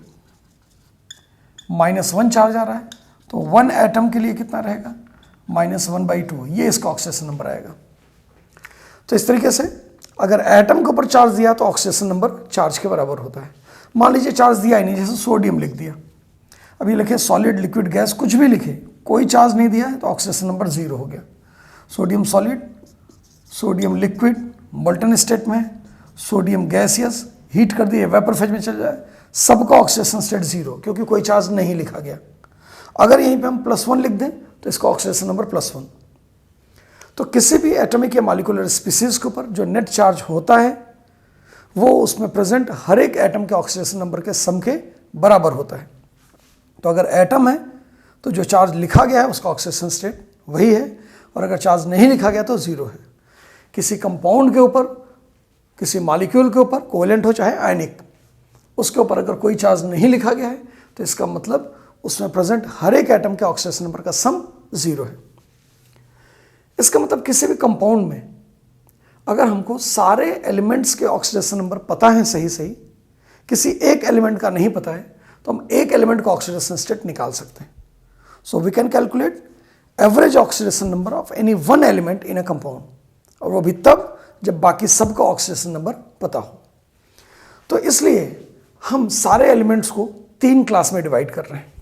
Speaker 1: -1 चार्ज आ रहा है तो 1 एटम के लिए कितना रहेगा? -1/2, ये इसका ऑक्सीडेशन नंबर आएगा। तो इस तरीके से अगर एटम के ऊपर चार्ज दिया तो ऑक्सीडेशन नंबर चार्ज के बराबर होता है। मान लीजिए चार्ज दिया ही नहीं, जैसे सोडियम लिख दिया, अभी लिखे सॉलिड, लिक्विड, गैस, कुछ भी लिखे, कोई चार्ज नहीं दिया है तो ऑक्सीडेशन नंबर 0 हो गया। Sodium solid, sodium liquid, molten state में, सोडियम गैसियस, हीट कर दिए वेपर फेज में चल जाए, सबका ऑक्सीडेशन स्टेट 0, क्योंकि कोई चार्ज नहीं लिखा गया। अगर यहीं पे हम +1 लिख दें तो इसका ऑक्सीडेशन नंबर +1। तो किसी भी एटॉमिक या मॉलिक्यूलर स्पीसीज के ऊपर जो नेट चार्ज होता है वो उसमें प्रेजेंट हर एक एटम के ऑक्सीडेशन नंबर के सम के बराबर होता है। तो अगर एटम है तो जो चार्ज लिखा गया है उसका ऑक्सीडेशन स्टेट वही है, और अगर चार्ज नहीं लिखा गया तो 0 है। किसी कंपाउंड के ऊपर, किसी मॉलिक्यूल के ऊपर, कोवेलेंट हो चाहे आयनिक, उसके ऊपर अगर कोई चार्ज नहीं लिखा गया है तो इसका मतलब उसमें प्रेजेंट हर एक एटम के ऑक्सीडेशन नंबर का सम 0 है। इसका मतलब किसी भी कंपाउंड में अगर हमको सारे एलिमेंट्स के ऑक्सीडेशन नंबर पता है सही सही, किसी एक एलिमेंट का नहीं पता है, तो हम एक एलिमेंट का ऑक्सीडेशन स्टेट निकाल सकते हैं। So we can calculate average oxidation number of any one element in a compound, और वो भी तब जब बाकी सबका ऑक्सीडेशन नंबर पता हो। तो इसलिए हम सारे एलिमेंट्स को 3 क्लास में डिवाइड कर रहे हैं।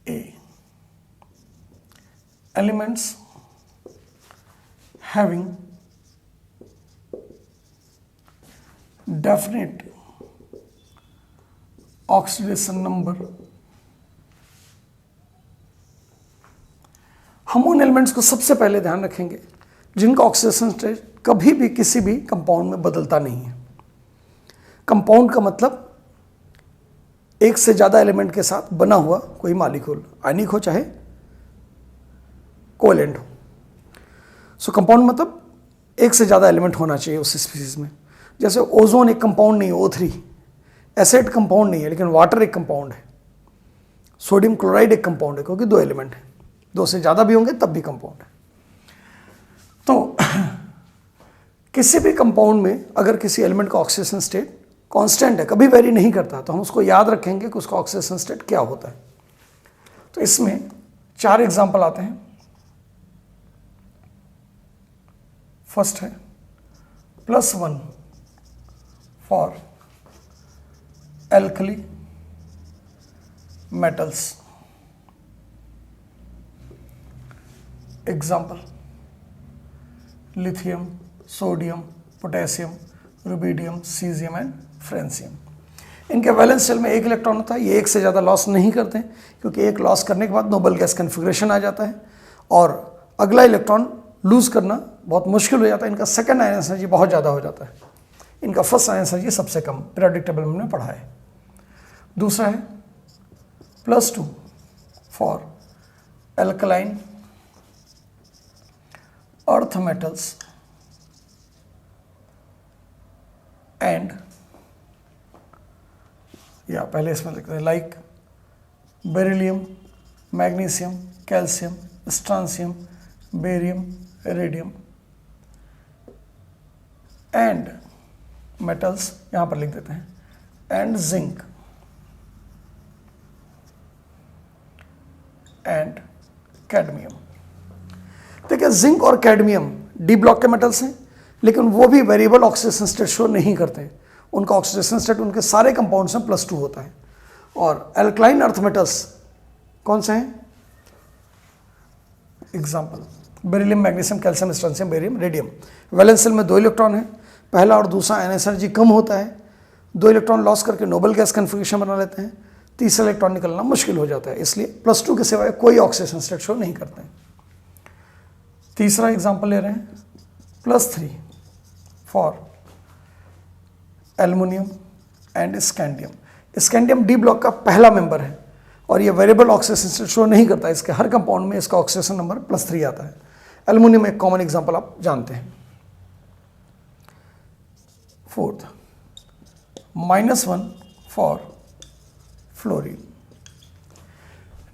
Speaker 1: ए, elements having definite oxidation number, हम उन एलिमेंट्स को सबसे पहले ध्यान रखेंगे जिनका ऑक्सीडेशन स्टेट कभी भी किसी भी कंपाउंड में बदलता नहीं है। कंपाउंड का मतलब एक से ज़्यादा एलिमेंट के साथ बना हुआ कोई मॉलिक्यूल, आयनिक हो चाहे कोवेलेंट हो। सो कंपाउंड मतलब एक से ज़्यादा एलिमेंट होना चाहिए उस स्पीसीज में। जैसे ओजोन एक कंपाउंड नहीं है, O3 एसिड कंपाउंड नहीं है, लेकिन वाटर एक कंपाउंड है। सोडियम क्लोराइड एक कंपाउंड है, क्योंकि 2 एलिमेंट हैं, 2 से ज़्यादा भी होंगे तब भी कंपाउंड है। तो किसी भी कंपाउंड में अगर किसी एलिमेंट का ऑक्सीडेशन स्टेट कांस्टेंट है, कभी वेरी नहीं करता, तो हम उसको याद रखेंगे कि उसका ऑक्सीडेशन स्टेट क्या होता है। तो इसमें 4 एग्जाम्पल आते हैं। फर्स्ट है +1 for alkali metals. Example lithium, sodium, potassium, rubidium, caesium and francium. इनके वैलेंस शेल में 1 इलेक्ट्रॉन होता है। ये एक से ज़्यादा लॉस नहीं करते हैं, क्योंकि एक लॉस करने के बाद नोबल गैस कन्फिग्रेशन आ जाता है और अगला इलेक्ट्रॉन लूज करना बहुत मुश्किल हो जाता है। इनका सेकंड आयन एनर्जी बहुत ज़्यादा हो जाता है, इनका फर्स्ट आयन एनर्जी सबसे कम, पीरियोडिक टेबल में हमने पढ़ा है। दूसरा है +2 for alkaline earth metals and, या पहले इसमें लिखते हैं like beryllium, magnesium, calcium, strontium, barium, radium and metals, यहां पर लिख देते हैं, एंड जिंक एंड कैडमियम। देखिए जिंक और कैडमियम डी ब्लॉक के मेटल्स हैं, लेकिन वो भी वेरिएबल ऑक्सीडेशन स्टेट शो नहीं करते। उनका ऑक्सीडेशन स्टेट उनके सारे कंपाउंड्स में +2 होता है। और एल्कलाइन अर्थ मेटल्स कौन से हैं? Example beryllium, magnesium, calcium, strontium, barium, radium. Valence shell में 2 इलेक्ट्रॉन है, पहला और दूसरा आयन एनर्जी कम होता है, 2 इलेक्ट्रॉन लॉस करके नोबल गैस कन्फिग्रेशन बना लेते हैं, तीसरा इलेक्ट्रॉन निकलना मुश्किल हो जाता है, इसलिए +2 के सिवाय कोई ऑक्सीडेशन स्टेट शो नहीं करते हैं। तीसरा एग्जाम्पल ले रहे हैं +3 for aluminium and scandium. Scandium D block का पहला मेंबर है और ये वेरिएबल ऑक्सीडेशन स्टेट शो नहीं करता, इसके हर कंपाउंड में इसका ऑक्सीडेशन नंबर +3 आता है। एल्युमिनियम एक कॉमन एग्जांपल आप जानते हैं। Fourth -1 for fluorine.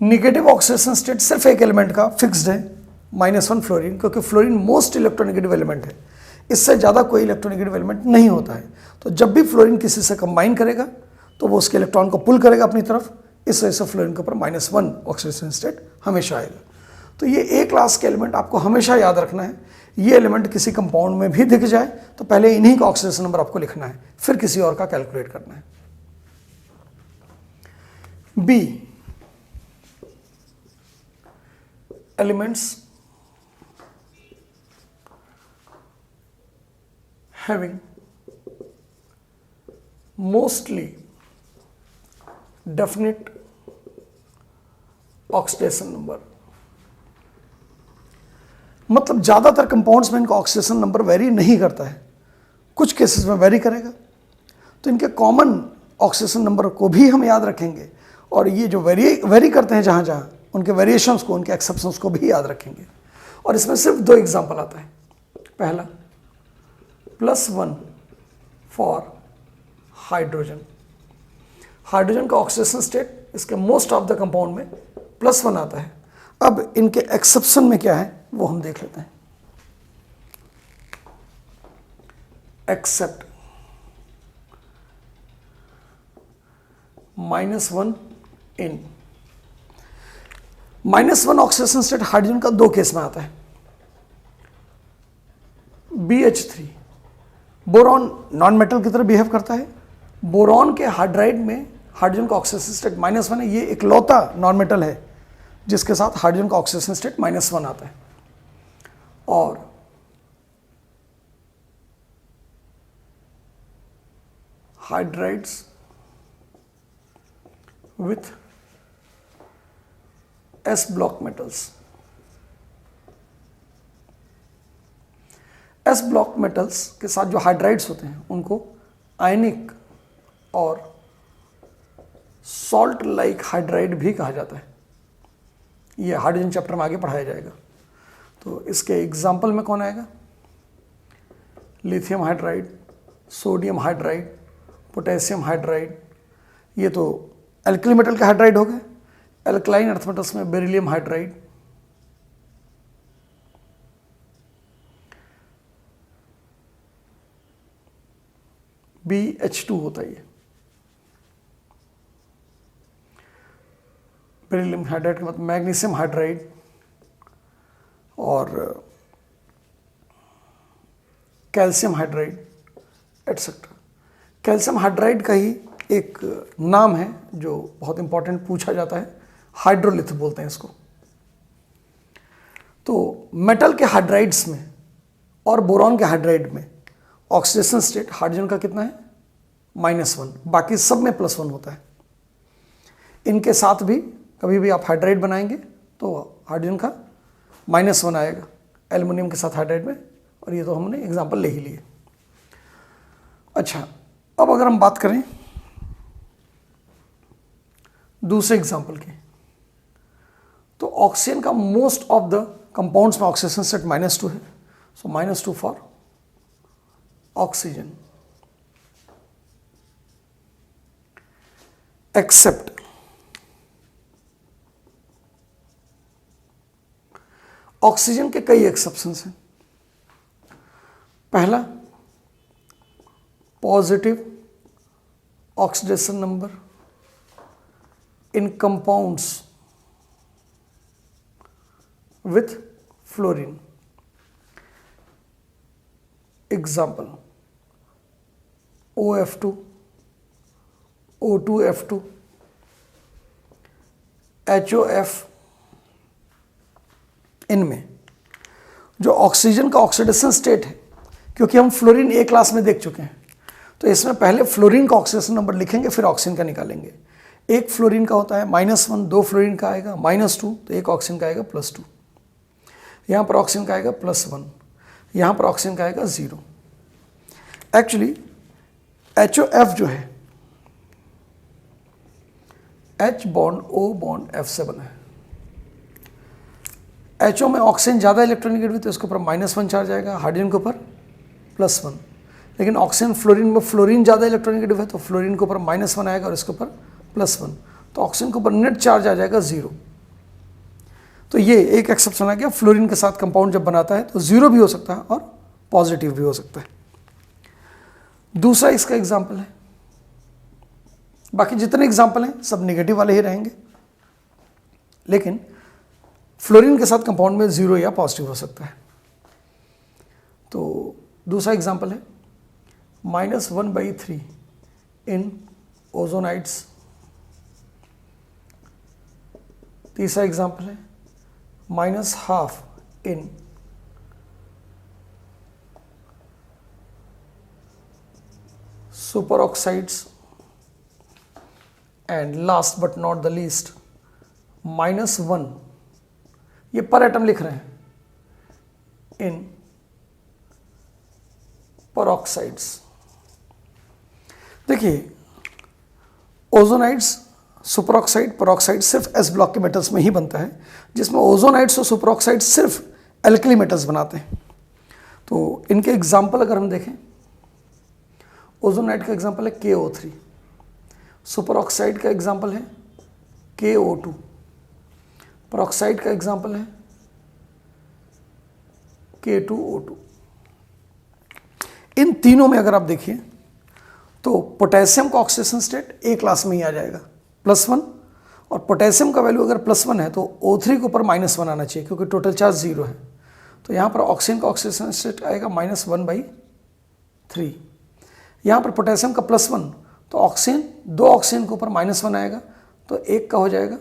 Speaker 1: Negative oxidation state सिर्फ एक एलिमेंट का फिक्स्ड है, -1 फ्लोरीन, क्योंकि फ्लोरीन मोस्ट इलेक्ट्रोनेगेटिव एलिमेंट है, इससे ज़्यादा कोई इलेक्ट्रोनेगेटिव एलिमेंट नहीं होता है। तो जब भी फ्लोरीन किसी से कंबाइन करेगा तो वो उसके इलेक्ट्रॉन को पुल करेगा अपनी तरफ, इस वजह से फ्लोरीन के ऊपर -1 ऑक्सीडेशन स्टेट हमेशा आएगा। तो ये ए क्लास के एलिमेंट आपको हमेशा याद रखना है। ये एलिमेंट किसी कंपाउंड में भी दिख जाए तो पहले इन्हीं का ऑक्सीडेशन नंबर आपको लिखना है, फिर किसी और का कैलकुलेट करना है। B, elements having mostly definite oxidation number, मतलब ज़्यादातर कंपाउंड्स में इनका ऑक्सीडेशन नंबर वेरी नहीं करता है, कुछ केसेस में वेरी करेगा। तो इनके कॉमन ऑक्सीडेशन नंबर को भी हम याद रखेंगे, और ये जो वेरी करते हैं जहाँ जहाँ, उनके वेरिएशंस को, उनके एक्सेप्शंस को भी याद रखेंगे। और इसमें सिर्फ 2 एग्जाम्पल आता है। पहला +1 फॉर हाइड्रोजन। हाइड्रोजन का ऑक्सीडेशन स्टेट इसके मोस्ट ऑफ द कंपाउंड में +1 आता है। अब इनके एक्सेप्शन में क्या है वो हम देख लेते हैं। एक्सेप्ट -1 इन। -1 ऑक्सीडेशन स्टेट हाइड्रोजन का 2 केस में आता है। BH3 बोरॉन नॉन मेटल की तरह बिहेव करता है। बोरॉन के हाइड्राइड में हाइड्रोजन का ऑक्सीडेशन स्टेट -1 है। ये इकलौता नॉन मेटल है जिसके साथ हाइड्रोजन का ऑक्सीडेशन स्टेट -1 आता है। और hydrides with S block metals. S block metals के साथ जो हाइड्राइड्स होते हैं उनको आयनिक और सॉल्ट लाइक हाइड्राइड भी कहा जाता है। ये हाइड्रोजन चैप्टर में आगे पढ़ाया जाएगा। तो इसके एग्जाम्पल में कौन आएगा? Lithium hydride, sodium hydride, potassium hydride. ये तो एल्कली मेटल के हाइड्राइड हो गए। एल्कलाइन अर्थ मेटल्स में बेरिलियम हाइड्राइड, BH2 होता है। ये बेरिलियम हाइड्राइड के बाद मैग्नीशियम हाइड्राइड और calcium hydride etcetera. Calcium hydride का ही एक नाम है जो बहुत इंपॉर्टेंट पूछा जाता है, हाइड्रोलिथ बोलते हैं इसको। तो मेटल के हाइड्राइड्स में और बोरॉन के हाइड्राइड में ऑक्सीडेशन स्टेट हाइड्रोजन का कितना है? -1। बाकी सब में +1 होता है। इनके साथ भी कभी भी आप हाइड्राइड बनाएंगे तो हाइड्रोजन का -1 आएगा एल्युमिनियम के साथ हाइड्राइड में, और ये तो हमने एग्जांपल ले ही लिए। अच्छा, अब अगर हम बात करें दूसरे एग्जांपल की, तो ऑक्सीजन का मोस्ट ऑफ द कंपाउंड्स में ऑक्सीडेशन स्टेट -2 है। सो -2 फॉर ऑक्सीजन। एक्सेप्ट ऑक्सीजन के कई एक्सेप्शंस हैं। पहला, positive oxidation number in compounds with fluorine. Example OF2, O2F2, HOF। इनमें जो ऑक्सीजन का ऑक्सीडेशन स्टेट है, क्योंकि हम फ्लोरीन A क्लास में देख चुके हैं, तो इसमें पहले फ्लोरीन का ऑक्सीडेशन नंबर लिखेंगे, फिर ऑक्सीजन का निकालेंगे। एक फ्लोरीन का होता है -1, 2 फ्लोरीन का आएगा -2, तो एक ऑक्सीजन का आएगा +2। यहाँ पर ऑक्सीजन का आएगा +1, यहाँ पर ऑक्सीजन का आएगा 0। एक्चुअली HOF जो है H bond O bond F से बना है। HO में ऑक्सीजन ज़्यादा इलेक्ट्रोनेगेटिव, तो इसके ऊपर -1 चार्ज आएगा, हाइड्रोजन के ऊपर +1। लेकिन ऑक्सीजन फ्लोरीन में फ्लोरीन ज़्यादा इलेक्ट्रोनेगेटिव है, तो फ्लोरीन के ऊपर -1 आएगा और इसके ऊपर +1, तो ऑक्सीजन के ऊपर नेट चार्ज आ जाएगा 0। तो ये एक एक्सेप्शन आ गया, फ्लोरीन के साथ कंपाउंड जब बनाता है तो जीरो भी हो सकता है और पॉजिटिव भी हो सकता है। दूसरा इसका एग्जाम्पल है, बाकी जितने एग्जाम्पल हैं सब नेगेटिव वाले ही रहेंगे, लेकिन फ्लोरीन के साथ कंपाउंड में जीरो या पॉजिटिव हो सकता है। तो दूसरा एग्जाम्पल है -1/3 इन ओजोनाइड्स। तीसरा एग्जाम्पल है -½ in super oxides. And last but not the least -1, ये पर एटम लिख रहे हैं, इन परऑक्साइड्स। देखिए ओजोनाइड्स, सुपर ऑक्साइड, परऑक्साइड सिर्फ एस ब्लॉक के मेटल्स में ही बनता है, जिसमें ओजोनाइड्स और सुपर ऑक्साइड सिर्फ एल्कली मेटल्स बनाते हैं। तो इनके एग्जाम्पल अगर हम देखें, ओजोनाइड का एग्जाम्पल है KO3, सुपर ऑक्साइड का एग्जाम्पल है KO2, परऑक्साइड का एग्जाम्पल है K2O2। इन तीनों में अगर आप देखिए तो पोटेशियम का ऑक्सीडेशन स्टेट ए क्लास में ही आ जाएगा, +1, और पोटेशियम का वैल्यू अगर +1 है तो O3 के ऊपर -1 आना चाहिए क्योंकि टोटल चार्ज 0 है। तो यहाँ पर ऑक्सीजन का ऑक्सीडेशन स्टेट आएगा -1/3। यहाँ पर पोटेशियम का +1 तो ऑक्सीजन, 2 ऑक्सीजन के ऊपर -1 आएगा तो 1 का हो जाएगा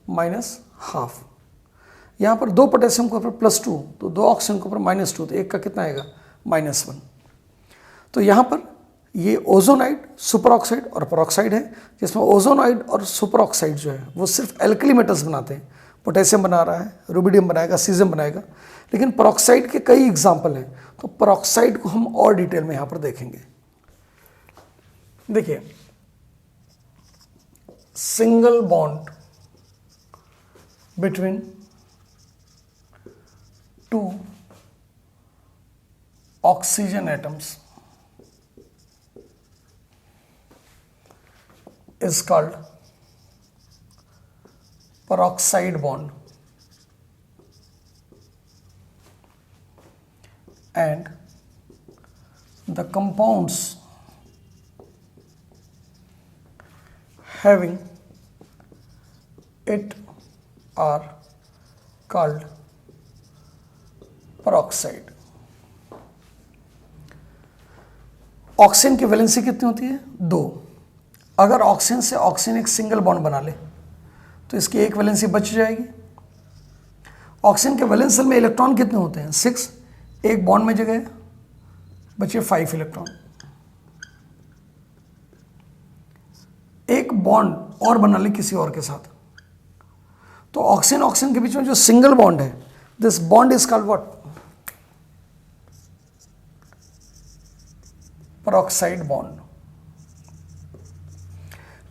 Speaker 1: -½ यहाँ पर 2 पोटेशियम के ऊपर +2 तो 2 ऑक्सीजन के ऊपर -2 तो 1 का कितना आएगा -1। तो यहाँ पर ये ओजोनाइड, सुपर ऑक्साइड और परऑक्साइड है, जिसमें ओजोनाइड और सुपर ऑक्साइड जो है वो सिर्फ एल्कली मेटल्स बनाते हैं, पोटेशियम बना रहा है, रुबिडियम बनाएगा, सीजियम बनाएगा। लेकिन परऑक्साइड के कई एग्जाम्पल हैं, तो परऑक्साइड को हम और डिटेल में यहाँ पर देखेंगे। देखिए single bond between 2 oxygen atoms is called peroxide bond, and the compounds having it are called peroxide। Oxygen की वैलेंसी कितनी होती है? 2। अगर ऑक्सीजन से ऑक्सीजन एक सिंगल बॉन्ड बना ले तो इसकी एक वैलेंसी बच जाएगी। ऑक्सीजन के वैलेंस शेल में इलेक्ट्रॉन कितने होते हैं? 6। एक बॉन्ड में जगह बचे 5 इलेक्ट्रॉन। एक बॉन्ड और बना ले किसी और के साथ, तो ऑक्सीजन ऑक्सीजन के बीच में जो सिंगल बॉन्ड है, this bond is called what? Peroxide bond.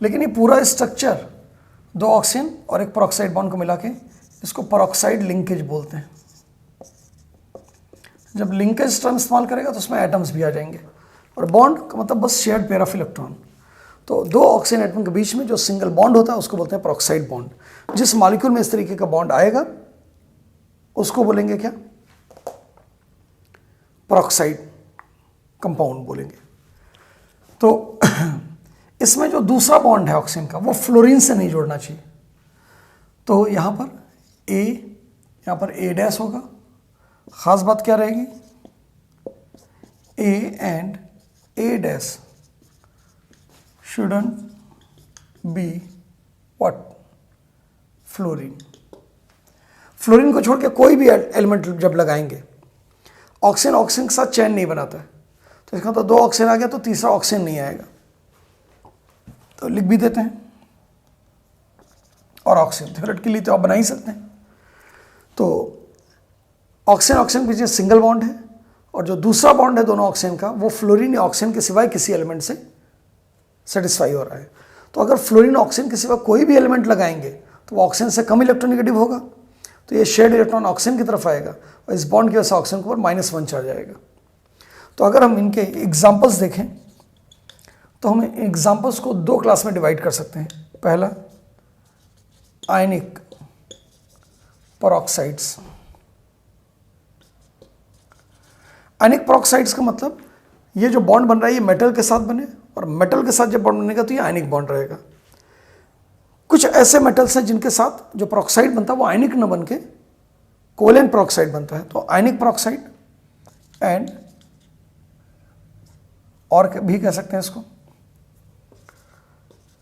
Speaker 1: लेकिन ये पूरा स्ट्रक्चर 2 ऑक्सीजन और एक पेरोक्साइड बॉन्ड को मिला के इसको पेरोक्साइड लिंकेज बोलते हैं। जब लिंकेज टर्म इस्तेमाल करेगा तो उसमें एटम्स भी आ जाएंगे, और बॉन्ड का मतलब बस शेयर्ड पेयर ऑफ इलेक्ट्रॉन। तो 2 ऑक्सीजन एटम के बीच में जो सिंगल बॉन्ड होता है उसको बोलते हैं पेरोक्साइड बॉन्ड। जिस मॉलिक्यूल में इस तरीके का बॉन्ड आएगा उसको बोलेंगे क्या? पेरोक्साइड कंपाउंड बोलेंगे। तो इसमें जो दूसरा बॉन्ड है ऑक्सीजन का वो फ्लोरीन से नहीं जोड़ना चाहिए। तो यहाँ पर ए, यहाँ पर A' होगा। खास बात क्या रहेगी? A and A' shouldn't be what? Fluorine. Fluorine को छोड़ के कोई भी एलिमेंट जब लगाएंगे, ऑक्सीजन ऑक्सीजन के साथ चैन नहीं बनाता है, तो इसका तो 2 ऑक्सीजन आ गया तो तीसरा ऑक्सीजन नहीं आएगा। तो लिख भी देते हैं, और ऑक्सीजन थ्योरेटिकली तो आप बना ही सकते हैं। तो ऑक्सीजन ऑक्सीजन के बीच सिंगल बॉन्ड है, और जो दूसरा बॉन्ड है दोनों ऑक्सीजन का वो फ्लोरीन या ऑक्सीजन के सिवाय किसी एलिमेंट से सेटिस्फाई हो रहा है। तो अगर फ्लोरीन ऑक्सीजन के सिवा कोई भी एलिमेंट लगाएंगे तो वो ऑक्सीजन से कम इलेक्ट्रोनेगेटिव होगा, तो ये शेयर्ड इलेक्ट्रॉन ऑक्सीजन की तरफ आएगा, और इस बॉन्ड की वजह से ऑक्सीजन के ऊपर -1 चढ़ जाएगा। तो अगर हम इनके एग्जाम्पल्स देखें तो हम एग्जाम्पल्स को 2 क्लास में डिवाइड कर सकते हैं। पहला आयनिक peroxides। आयनिक peroxides का मतलब ये जो बॉन्ड बन रहा है ये मेटल के साथ बने, और मेटल के साथ जब बॉन्ड बनेगा तो ये आयनिक बॉन्ड रहेगा। कुछ ऐसे मेटल्स हैं जिनके साथ जो peroxide बनता है वो आयनिक न बन के कोवेलेंट peroxide बनता है, तो आयनिक peroxide एंड और भी कह सकते हैं इसको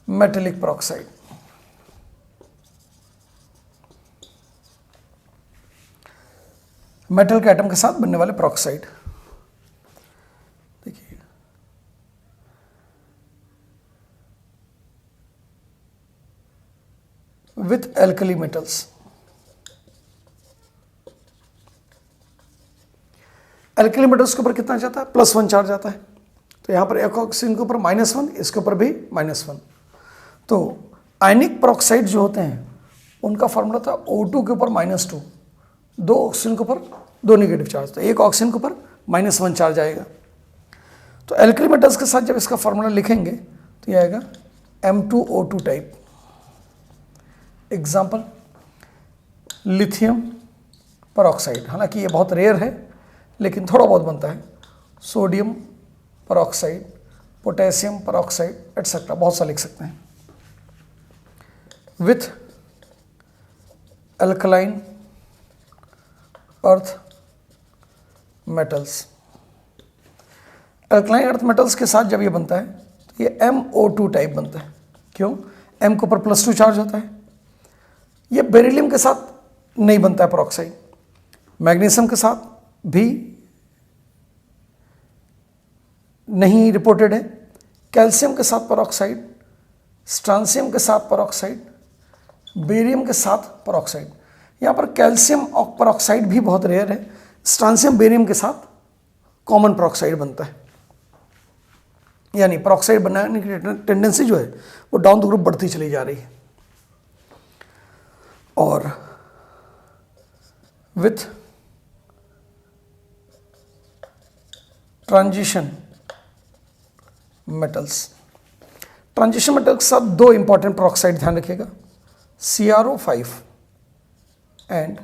Speaker 1: मेटेलिक peroxide। मेटल के एटम के साथ बनने वाले peroxide। देखिए with alkali metals. Alkali metals के ऊपर कितना जाता है? +1 चार्ज आता है। तो यहां पर एक ऑक्सीजन के ऊपर -1, इसके ऊपर भी -1। तो आयनिक peroxide जो होते हैं उनका फॉर्मूला था O2 के ऊपर -2, 2 ऑक्सीजन के ऊपर 2 नेगेटिव चार्ज, तो एक ऑक्सीजन के ऊपर -1 चार्ज आएगा। तो एल्कली मेटल्स के साथ जब इसका फॉर्मूला लिखेंगे तो ये आएगा M2O2 type. Example lithium peroxide, हालांकि ये बहुत रेयर है लेकिन थोड़ा बहुत बनता है। Sodium peroxide, potassium peroxide etcetera, बहुत सा लिख सकते हैं। With alkaline earth metals. Alkaline earth metals के साथ जब ये बनता है तो ये MO2 टाइप बनता है। क्यों? M के ऊपर +2 चार्ज होता है। ये बेरिलियम के साथ नहीं बनता है peroxide, मैग्नीशियम के साथ भी नहीं रिपोर्टेड है, कैल्शियम के साथ peroxide, स्ट्रांसियम के साथ peroxide, बेरियम के साथ peroxide। यहाँ पर कैल्शियम peroxide भी बहुत रेयर है, स्ट्रांसियम बेरियम के साथ कॉमन peroxide बनता है। यानी peroxide बनाने की टेंडेंसी जो है वो डाउन द ग्रुप बढ़ती चली जा रही है। और with transition metals. Transition metal के साथ 2 इंपॉर्टेंट peroxide ध्यान रखिएगा, CrO5 एंड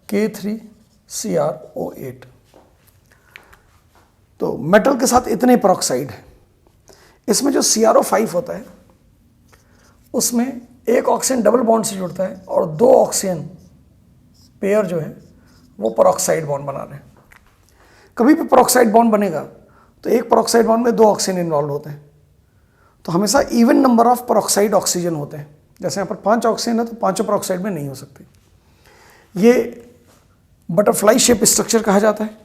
Speaker 1: K3CrO8। तो मेटल के साथ इतने peroxide हैं। इसमें जो CrO5 होता है उसमें एक ऑक्सीजन डबल बॉन्ड से जुड़ता है और 2 ऑक्सीजन पेयर जो है वो peroxide बॉन्ड बना रहे हैं। कभी भी peroxide बॉन्ड बनेगा तो एक peroxide बॉन्ड में 2 ऑक्सीजन इन्वॉल्व होते हैं, तो हमेशा even number of peroxide oxygen होते हैं। जैसे यहाँ पर 5 ऑक्सीजन है तो 5 peroxide में नहीं हो सकते। ये बटरफ्लाई शेप स्ट्रक्चर कहा जाता है।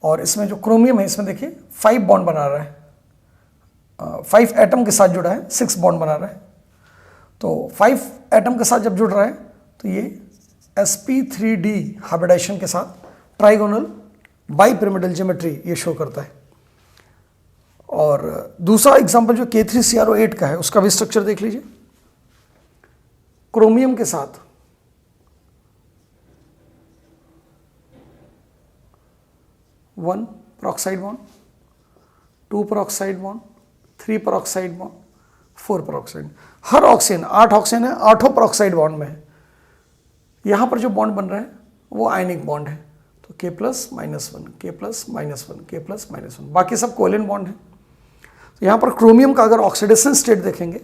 Speaker 1: और इसमें जो क्रोमियम है इसमें देखिए 5 बॉन्ड बना रहा है, 5 एटम के साथ जुड़ा है, 6 बॉन्ड बना रहा है। तो 5 एटम के साथ जब जुड़ रहा है तो ये sp3d हाइब्रिडाइजेशन के साथ ट्राइगोनल बाइपिरामिडल ज्योमेट्री ये शो करता है। और दूसरा एग्जांपल जो K3CrO8 का है उसका भी स्ट्रक्चर देख लीजिए। क्रोमियम के साथ 1 peroxide bond, 2 peroxide bond, 3 peroxide bond, 4 peroxide। हर ऑक्सीजन 8 ऑक्सीजन है, 8 peroxide बॉन्ड में है। यहाँ पर जो बॉन्ड बन रहा है वो आयनिक बॉन्ड है, तो K+- 1, K+- 1, K+- 1, बाकी सब कोवेलेंट बॉन्ड है। तो यहाँ पर क्रोमियम का अगर ऑक्सीडेशन स्टेट देखेंगे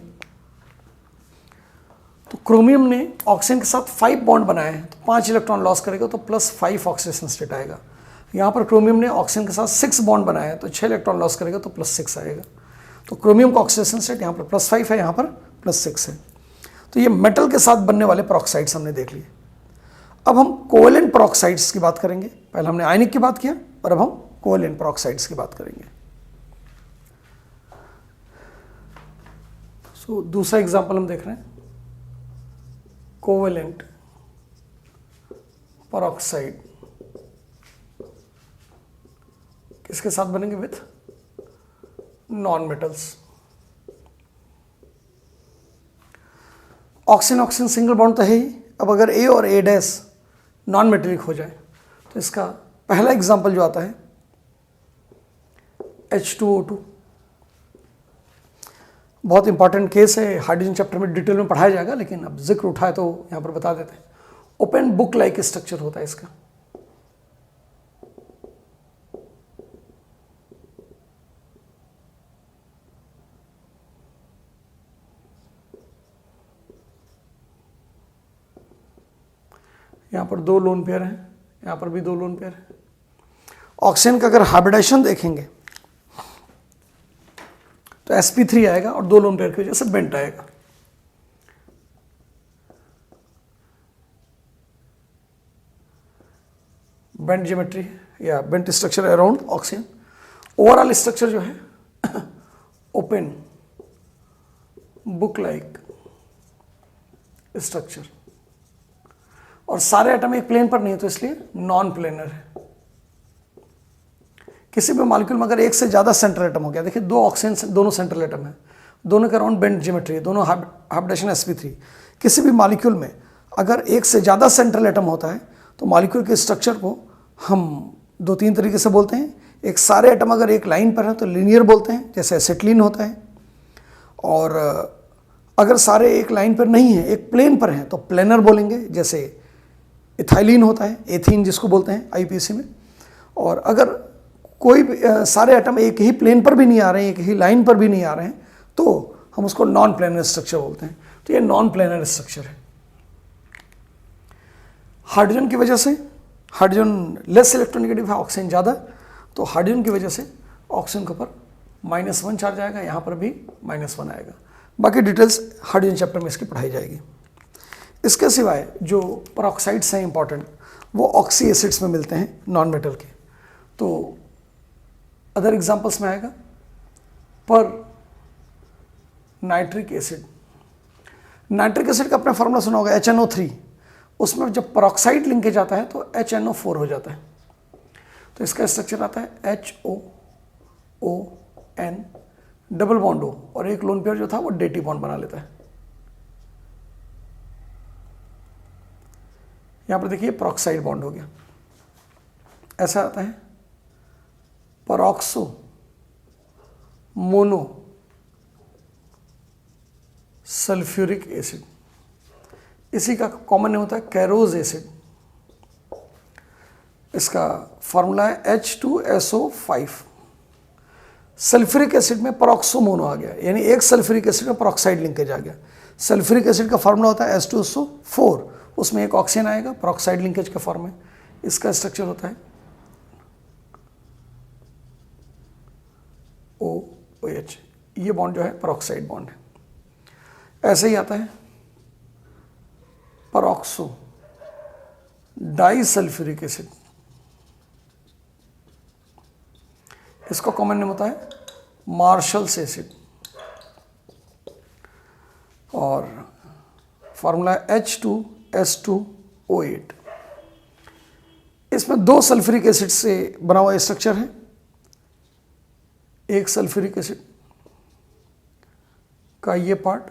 Speaker 1: तो क्रोमियम ने ऑक्सीजन के साथ 5 बॉन्ड बनाए हैं, तो 5 इलेक्ट्रॉन लॉस करेगा तो +5 ऑक्सीडेशन स्टेट आएगा। यहाँ पर क्रोमियम ने ऑक्सीजन के साथ 6 बॉन्ड बनाए हैं तो 6 इलेक्ट्रॉन लॉस करेगा तो +6 आएगा। तो क्रोमियम का ऑक्सीडेशन स्टेट यहाँ पर +5 है, यहाँ पर +6 है। तो ये मेटल के साथ बनने वाले peroxides हमने देख लिए। अब हम कोवेलेंट peroxides की बात करेंगे। पहले हमने आयनिक की बात किया और अब हम कोवेलेंट peroxides की बात करेंगे। सो दूसरा एग्जांपल हम देख रहे हैं, कोवेलेंट peroxide किसके साथ बनेंगे? With non metals. Oxygen oxygen single bond तो है ही। अब अगर A और A' नॉन मेटेलिक हो जाए तो इसका पहला एग्जांपल जो आता है H2O2। बहुत इंपॉर्टेंट केस है, हाइड्रोजन चैप्टर में डिटेल में पढ़ाया जाएगा, लेकिन अब जिक्र उठाए तो यहाँ पर बता देते हैं। ओपन बुक लाइक स्ट्रक्चर होता है इसका। यहाँ पर 2 लोन पेयर हैं, यहाँ पर भी 2 लोन पेयर हैं। ऑक्सीजन का अगर हाइब्रिडाइजेशन देखेंगे तो sp3 आएगा और 2 लोन पेयर की वजह से बेंट आएगा। बेंट ज्योमेट्री या bent structure around oxygen. Overall structure जो है ओपन बुक लाइक स्ट्रक्चर, और सारे एटम एक प्लेन पर नहीं है तो इसलिए नॉन प्लेनर है। किसी भी मॉलिक्यूल में अगर एक से ज़्यादा सेंट्रल एटम हो गया, देखिए 2 ऑक्सीजन दोनों सेंट्रल एटम है, दोनों के अराउंड बेंट ज्योमेट्री है, दोनों हाइब्रिडेशन sp3। किसी भी मॉलिक्यूल में अगर एक से ज़्यादा सेंट्रल एटम होता है तो मॉलिक्यूल के स्ट्रक्चर को हम 2-3 तरीके से बोलते हैं। एक सारे एटम अगर एक लाइन पर है तो लीनियर बोलते हैं, जैसे एसिटिलीन होता है, और अगर सारे एक लाइन पर नहीं है, एक प्लेन पर हैं, तो प्लेनर बोलेंगे, जैसे इथाइलिन होता है, एथीन जिसको बोलते हैं आईपीसी में। और अगर कोई भी सारे एटम एक ही प्लेन पर भी नहीं आ रहे हैं, एक ही लाइन पर भी नहीं आ रहे हैं, तो हम उसको नॉन प्लेनर स्ट्रक्चर बोलते हैं। तो ये नॉन प्लेनर स्ट्रक्चर है। हाइड्रोजन की वजह से, हाइड्रोजन लेस इलेक्ट्रोनेगेटिव है, ऑक्सीजन ज़्यादा, तो हाइड्रोजन की वजह से ऑक्सीजन के ऊपर -1 चार्ज आएगा, यहाँ पर भी -1 आएगा। बाकी डिटेल्स हाइड्रोजन चैप्टर में इसकी पढ़ाई जाएगी। इसके सिवाय जो परऑक्साइड्स हैं इंपॉर्टेंट, वो ऑक्सी एसिड्स में मिलते हैं नॉन मेटल के। तो अदर एग्जांपल्स में आएगा पर नाइट्रिक एसिड। नाइट्रिक एसिड का अपना फॉर्मूला सुना होगा HNO3, उसमें जब परऑक्साइड लिंकेज आता है तो HNO4 हो जाता है। तो इसका स्ट्रक्चर आता है HOON डबल बॉन्ड O, और एक लोन पेयर जो था वो डेटी बॉन्ड बना लेता है। यहां पर देखिए परऑक्साइड बॉन्ड हो गया, ऐसा आता है परऑक्सो मोनो सल्फ्यूरिक एसिड। इसी का कॉमन नेम होता है कैरोज एसिड। इसका फॉर्मूला है H2SO5। सल्फ्यूरिक एसिड में परऑक्सो मोनो आ गया, यानी एक सल्फ्यूरिक एसिड में परऑक्साइड लिंकेज आ गया। सल्फ्यूरिक एसिड का फॉर्मूला होता है H2SO4, उसमें एक ऑक्सीजन आएगा परऑक्साइड लिंकेज के फॉर्म में। इसका स्ट्रक्चर होता है OH। ये बॉन्ड जो है परऑक्साइड बॉन्ड है। ऐसे ही आता है परऑक्सो डाइसल्फ्यूरिक एसिड। इसका कॉमन नेम होता है मार्शल्स एसिड, और फॉर्मूला है H2S2O8। इसमें 2 सल्फ्यूरिक एसिड से बना हुआ स्ट्रक्चर है। एक सल्फ्यूरिक एसिड का ये पार्ट,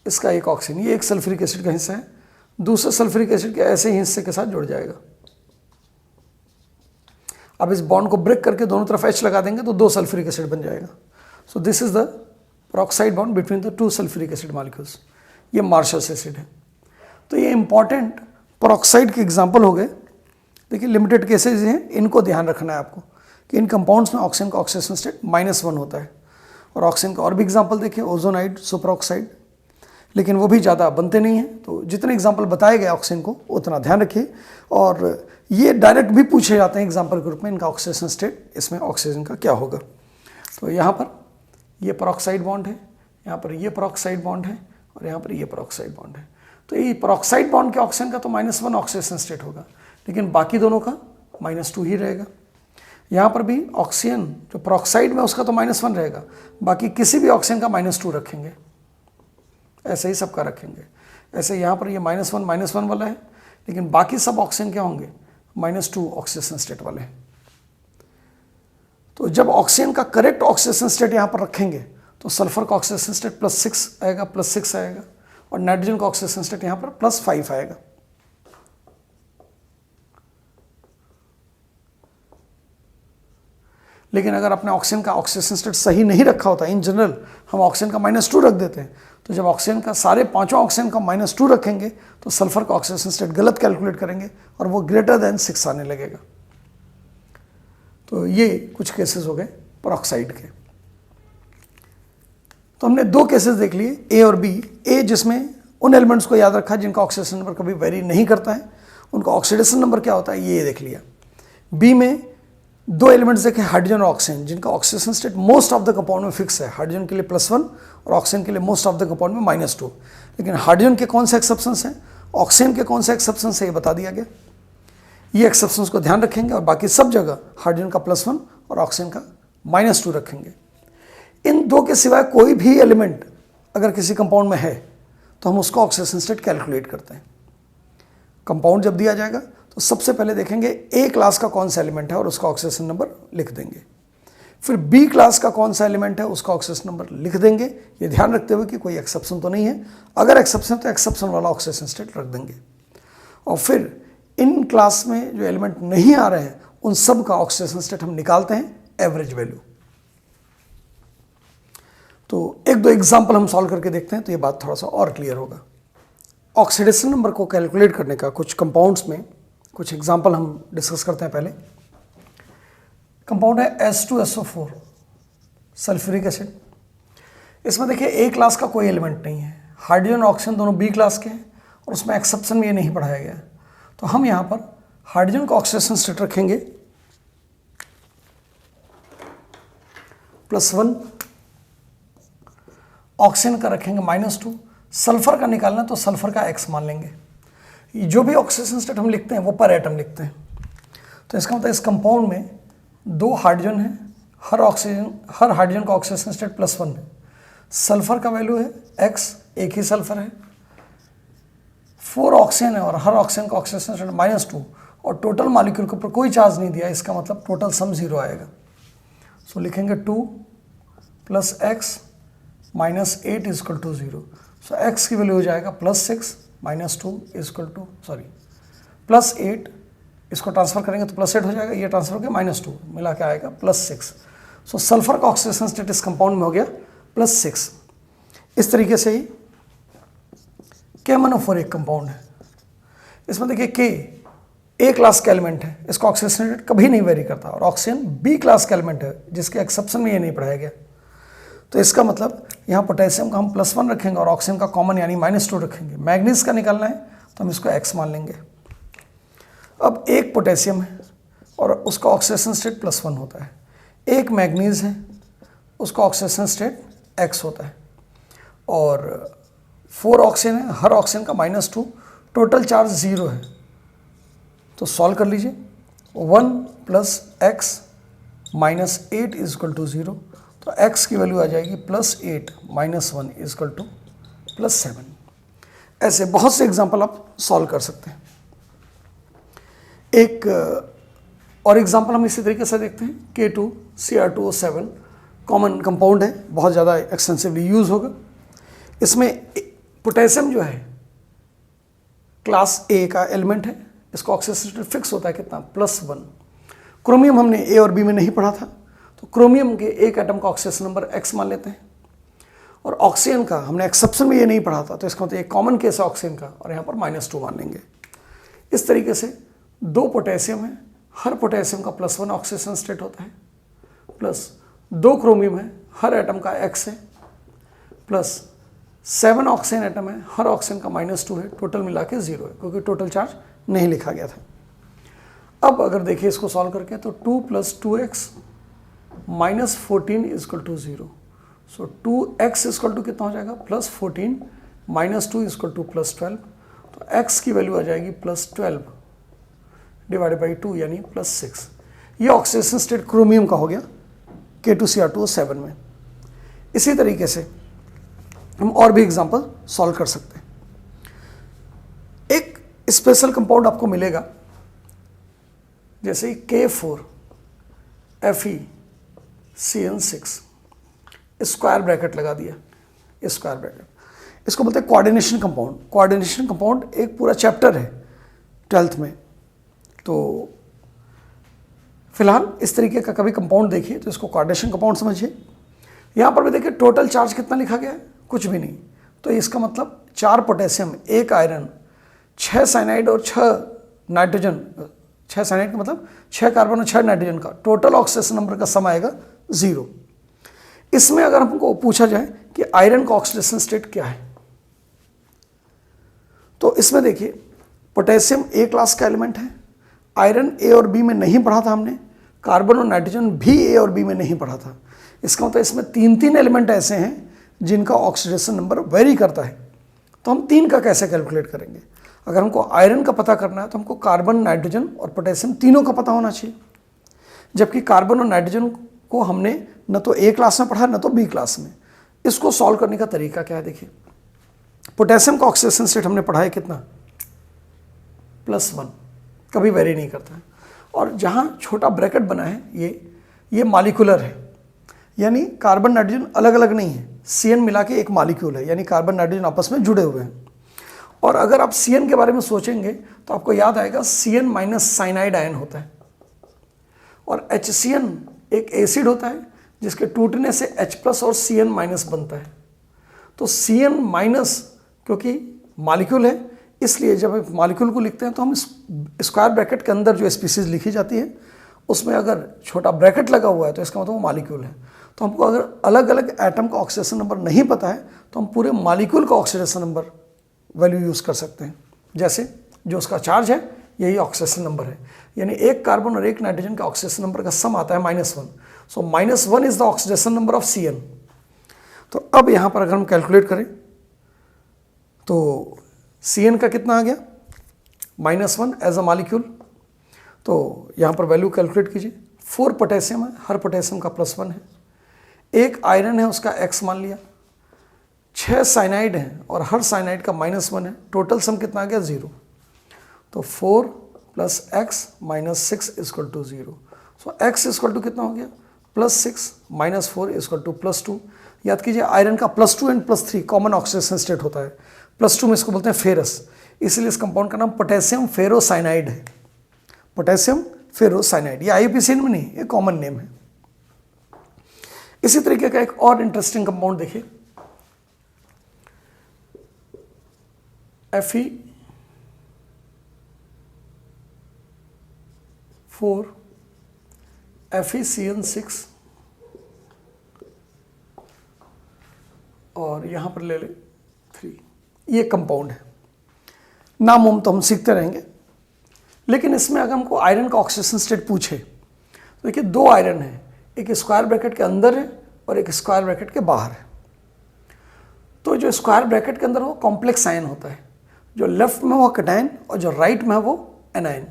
Speaker 1: इसका एक ऑक्सीजन, ये एक सल्फ्यूरिक एसिड का हिस्सा है, दूसरे सल्फ्यूरिक एसिड के ऐसे ही हिस्से के साथ जुड़ जाएगा। अब इस बॉन्ड को ब्रेक करके दोनों तरफ H लगा देंगे तो 2 सल्फ्यूरिक एसिड बन जाएगा। So this is the peroxide bond between the 2 sulphuric acid molecules. ये मार्शल्स एसिड है। तो ये इंपॉर्टेंट परऑक्साइड के एग्जाम्पल हो गए। देखिए लिमिटेड केसेज हैं, इनको ध्यान रखना है आपको कि इन कंपाउंड्स में ऑक्सीजन का ऑक्सीडेशन स्टेट -1 होता है। और ऑक्सीजन का और भी एग्जाम्पल देखिए, ओजोनाइड, सुपर ऑक्साइड, लेकिन वो भी ज़्यादा बनते नहीं हैं। तो जितने एग्जाम्पल बताए गए ऑक्सीजन को उतना ध्यान रखिए। और ये डायरेक्ट भी पूछे जाते हैं एग्जाम्पल के रूप में, इनका ऑक्सीडेशन स्टेट, इसमें ऑक्सीजन का क्या होगा। तो यहाँ पर ये परऑक्साइड बॉन्ड है, यहाँ पर ये परऑक्साइड बॉन्ड है, और यहाँ पर ये परऑक्साइड बॉन्ड है। तो ये परऑक्साइड बॉन्ड के ऑक्सीजन का तो -1 ऑक्सीडेशन स्टेट होगा, लेकिन बाकी दोनों का -2 ही रहेगा। यहाँ पर भी ऑक्सीजन जो परऑक्साइड में उसका तो -1 रहेगा, बाकी किसी भी ऑक्सीजन का -2 रखेंगे, ऐसे ही सबका रखेंगे। ऐसे यहाँ पर ये -1 वाला है, लेकिन बाकी सब ऑक्सीजन क्या होंगे, -2 ऑक्सीडेशन स्टेट वाले हैं। तो जब ऑक्सीजन का करेक्ट ऑक्सीडेशन स्टेट यहाँ पर रखेंगे तो सल्फर का ऑक्सीडेशन स्टेट +6 आएगा, +6 आएगा, और नाइट्रोजन का ऑक्सीडेशन स्टेट यहाँ पर +5 आएगा। लेकिन अगर आपने ऑक्सीजन का ऑक्सीडेशन स्टेट सही नहीं रखा होता, इन जनरल हम ऑक्सीजन का -2 रख देते हैं, तो जब ऑक्सीजन का सारे पांचों ऑक्सीजन का -2 रखेंगे तो सल्फर का ऑक्सीडेशन स्टेट गलत कैलकुलेट करेंगे और वो ग्रेटर देन 6 आने लगेगा। तो ये कुछ केसेस हो गए परऑक्साइड के। तो हमने 2 केसेस देख लिए, ए और बी। ए जिसमें उन एलिमेंट्स को याद रखा जिनका ऑक्सीडेशन नंबर कभी वेरी नहीं करता है, उनका ऑक्सीडेशन नंबर क्या होता है ये देख लिया। बी में 2 एलिमेंट्स देखे, हाइड्रोजन और ऑक्सीजन, जिनका oxidation state most of the compound में फिक्स है। हाइड्रोजन के लिए +1 और ऑक्सीजन के लिए मोस्ट ऑफ द कंपाउंड में -2। लेकिन हाइड्रोजन के कौन से एक्सेप्शंस हैं, ऑक्सीजन के कौन से एक्सेप्शंस है, ये बता दिया गया। ये एक्सेप्शंस को ध्यान रखेंगे और बाकी सब जगह हाइड्रोजन का +1 और ऑक्सीजन का -2 रखेंगे। इन 2 के सिवाय कोई भी एलिमेंट अगर किसी कंपाउंड में है तो हम उसका ऑक्सीडेशन स्टेट कैलकुलेट करते हैं। कंपाउंड जब दिया जाएगा तो सबसे पहले देखेंगे ए क्लास का कौन सा एलिमेंट है और उसका ऑक्सीडेशन नंबर लिख देंगे। फिर बी क्लास का कौन सा एलिमेंट है उसका ऑक्सीडेशन नंबर लिख देंगे, ये ध्यान रखते हुए कि कोई एक्सेप्शन तो नहीं है। अगर एक्सेप्शन तो एक्सेप्शन वाला ऑक्सीडेशन स्टेट रख देंगे। और फिर इन क्लास में जो एलिमेंट नहीं आ रहे हैं उन सब का ऑक्सीडेशन स्टेट हम निकालते हैं एवरेज वैल्यू। तो 1-2 एग्जाम्पल हम सॉल्व करके देखते हैं तो ये बात थोड़ा सा और क्लियर होगा। ऑक्सीडेशन नंबर को कैलकुलेट करने का कुछ कंपाउंड्स में कुछ एग्जाम्पल हम डिस्कस करते हैं। पहले कंपाउंड है H2SO4 सल्फ्यूरिक एसिड। इसमें देखिए ए क्लास का कोई एलिमेंट नहीं है, हाइड्रोजन और ऑक्सीजन दोनों बी क्लास के हैं और उसमें एक्सेप्शन में ये नहीं पढ़ाया गया है। तो हम यहाँ पर हाइड्रोजन का ऑक्सीडेशन स्टेट रखेंगे +1, ऑक्सीजन का रखेंगे -2, सल्फर का निकालना तो सल्फर का X मान लेंगे। जो भी ऑक्सीडेशन स्टेट हम लिखते हैं वो पर एटम लिखते हैं। तो इसका मतलब इस कंपाउंड में 2 हाइड्रोजन है, हर हाइड्रोजन का ऑक्सीडेशन स्टेट +1 है। सल्फर का वैल्यू है X, एक ही सल्फर है। 4 ऑक्सीजन है और हर ऑक्सीजन का ऑक्सीडेशन स्टेट -2 और टोटल मॉलिक्यूल के ऊपर कोई चार्ज नहीं दिया, इसका मतलब टोटल सम 0 आएगा। सो लिखेंगे 2 + X -8 = 0। सो X की वैल्यू हो जाएगा +6 -2 +8, इसको ट्रांसफर करेंगे तो +8 हो जाएगा, ये ट्रांसफर हो गया -2, मिला के आएगा +6। सो सल्फर का ऑक्सीडेशन स्टेट इस कंपाउंड में हो गया +6। इस तरीके से ही KMnO4 एक कंपाउंड है। इसमें देखिए K ए क्लास का एलिमेंट है, इसका ऑक्सीडेशन स्टेट कभी नहीं वेरी करता, और ऑक्सीजन बी क्लास का एलिमेंट है जिसके एक्सेप्शन में ये नहीं पढ़ाया गया। तो इसका मतलब यहाँ पोटेशियम का हम +1 रखेंगे और ऑक्सीजन का कॉमन यानी -2 रखेंगे। मैग्नीज का निकालना है तो हम इसको X मान लेंगे। अब एक पोटेशियम है और उसका ऑक्सीडेशन स्टेट +1 होता है, एक मैग्नीज है उसका ऑक्सीडेशन स्टेट X होता है, और 4 ऑक्सीजन है, हर ऑक्सीजन का -2, टोटल चार्ज 0 है। तो सॉल्व कर लीजिए, 1 + X -8 = 0। तो x की वैल्यू आ जाएगी +8 - 1 = +7। ऐसे बहुत से एग्जाम्पल आप सॉल्व कर सकते हैं। एक और एग्जाम्पल हम इसी तरीके से देखते हैं, K2Cr2O7 कॉमन कंपाउंड है, बहुत ज़्यादा एक्सटेंसिवली यूज होगा। इसमें पोटेशियम जो है क्लास A का एलिमेंट है, इसका ऑक्सीडेशन स्टेट फिक्स होता है कितना, +1। क्रोमियम हमने A और B में नहीं पढ़ा था, तो क्रोमियम के एक एटम का ऑक्सीडेशन नंबर X मान लेते हैं, और ऑक्सीजन का हमने एक्सेप्शन में ये नहीं पढ़ा था, तो इसका मतलब एक कॉमन केस है ऑक्सीजन का, और यहाँ पर -2 मान लेंगे। इस तरीके से 2 पोटेशियम है, हर पोटेशियम का +1 ऑक्सीडेशन स्टेट होता है, प्लस 2 क्रोमियम है, हर एटम का X है, प्लस 7 ऑक्सीजन एटम है, हर ऑक्सीजन का -2 है, टोटल मिला के 0 है क्योंकि टोटल चार्ज नहीं लिखा गया था। अब अगर देखिए इसको सॉल्व करके, तो 2 + 2x -14 = 0। सो 2x = कितना हो जाएगा, +14 -2 = +12। तो x की वैल्यू आ जाएगी +12 / 2 यानी +6। ये ऑक्सीडेशन स्टेट क्रोमियम का हो गया K2Cr2O7 में। इसी तरीके से हम और भी एग्जांपल सॉल्व कर सकते हैं। एक स्पेशल कंपाउंड आपको मिलेगा, जैसे K4FeCN6, स्क्वायर ब्रैकेट लगा दिया, स्क्वायर ब्रैकेट, इसको बोलते हैं कोऑर्डिनेशन कंपाउंड। कोऑर्डिनेशन कंपाउंड एक पूरा चैप्टर है 12th में। तो फिलहाल इस तरीके का कभी कंपाउंड देखिए तो इसको कोऑर्डिनेशन कंपाउंड समझिए। यहाँ पर भी देखिए टोटल चार्ज कितना लिखा गया है, कुछ भी नहीं। तो इसका मतलब 4 पोटेशियम 1 आयरन 6 साइनाइड और 6 नाइट्रोजन, 6 साइनाइड का मतलब 6 कार्बन और 6 नाइट्रोजन का टोटल ऑक्सीडेशन नंबर का सम आएगा 0। इसमें अगर हमको पूछा जाए कि आयरन का ऑक्सीडेशन स्टेट क्या है, तो इसमें देखिए पोटेशियम ए क्लास का एलिमेंट है, आयरन ए और बी में नहीं पढ़ा था हमने, कार्बन और नाइट्रोजन भी ए और बी में नहीं पढ़ा था। इसका मतलब इसमें 3 एलिमेंट ऐसे हैं जिनका ऑक्सीडेशन नंबर वेरी करता है। तो हम 3 का कैसे कैलकुलेट करेंगे? अगर हमको आयरन का पता करना है तो हमको कार्बन, नाइट्रोजन और पोटेशियम तीनों का पता होना चाहिए, जबकि कार्बन और नाइट्रोजन को हमने न तो ए क्लास में पढ़ा न तो बी क्लास में। इसको सॉल्व करने का तरीका क्या है? देखिए पोटेशियम का ऑक्सीडेशन स्टेट हमने पढ़ा है कितना, +1, कभी वेरी नहीं करता है। और जहाँ छोटा ब्रैकेट बना है ये मॉलिक्यूलर है, यानी कार्बन नाइट्रोजन अलग अलग नहीं है, CN मिला के एक मॉलिक्यूल है, यानी कार्बन नाइट्रोजन आपस में जुड़े हुए हैं। और अगर आप CN के बारे में सोचेंगे तो आपको याद आएगा CN माइनस साइनाइड आयन होता है, और HCN एक एसिड होता है जिसके टूटने से H+ और CN- बनता है। तो CN- क्योंकि मॉलिक्यूल है, इसलिए जब हम मॉलिक्यूल को लिखते हैं तो हम स्क्वायर ब्रैकेट के अंदर जो स्पीसीज लिखी जाती है उसमें अगर छोटा ब्रैकेट लगा हुआ है तो इसका मतलब वो मॉलिक्यूल है। तो हमको अगर अलग अलग एटम का ऑक्सीडेशन नंबर नहीं पता है तो हम पूरे मॉलिक्यूल का ऑक्सीडेशन नंबर वैल्यू यूज़ कर सकते हैं। जैसे जो उसका चार्ज है यही ऑक्सीडेशन नंबर है, यानी 1 कार्बन और 1 नाइट्रोजन का ऑक्सीडेशन नंबर का सम आता है -1। सो -1 is the oxidation number of CN। तो अब यहाँ पर अगर हम कैलकुलेट करें तो CN का कितना आ गया, -1 एज अ मॉलिक्यूल। तो यहाँ पर वैल्यू कैलकुलेट कीजिए। 4 पोटेशियम है, हर पोटेशियम का +1 है। 1 आयरन है, उसका X मान लिया। 6 साइनाइड हैं और हर साइनाइड का -1 है। टोटल सम कितना आ गया, 0। तो 4 + X - 6 = 0। सो X = कितना हो गया, +6 - 4 = +2। याद कीजिए आयरन का +2 एंड +3 कॉमन ऑक्सीडेशन स्टेट होता है। +2 में इसको बोलते हैं फेरस, इसलिए इस कंपाउंड का नाम पोटेशियम फेरोसाइनाइड है। पोटेशियम फेरोसाइनाइड, ये IUPACN में नहीं, ये कॉमन नेम है। इसी तरीके का एक और इंटरेस्टिंग कंपाउंड देखिए, Fe4 FeCN6 और यहां पर ले ले 3। ये कंपाउंड है, नाम हम तो हम सीखते रहेंगे। लेकिन इसमें अगर हमको आयरन का ऑक्सीडेशन स्टेट पूछे तो देखिए 2 आयरन है, एक स्क्वायर ब्रैकेट के अंदर है और एक स्क्वायर ब्रैकेट के बाहर है। तो जो स्क्वायर ब्रैकेट के अंदर वो कॉम्प्लेक्स आयन होता है, जो लेफ्ट में वो कैटायन और जो राइट में है वो एनायन।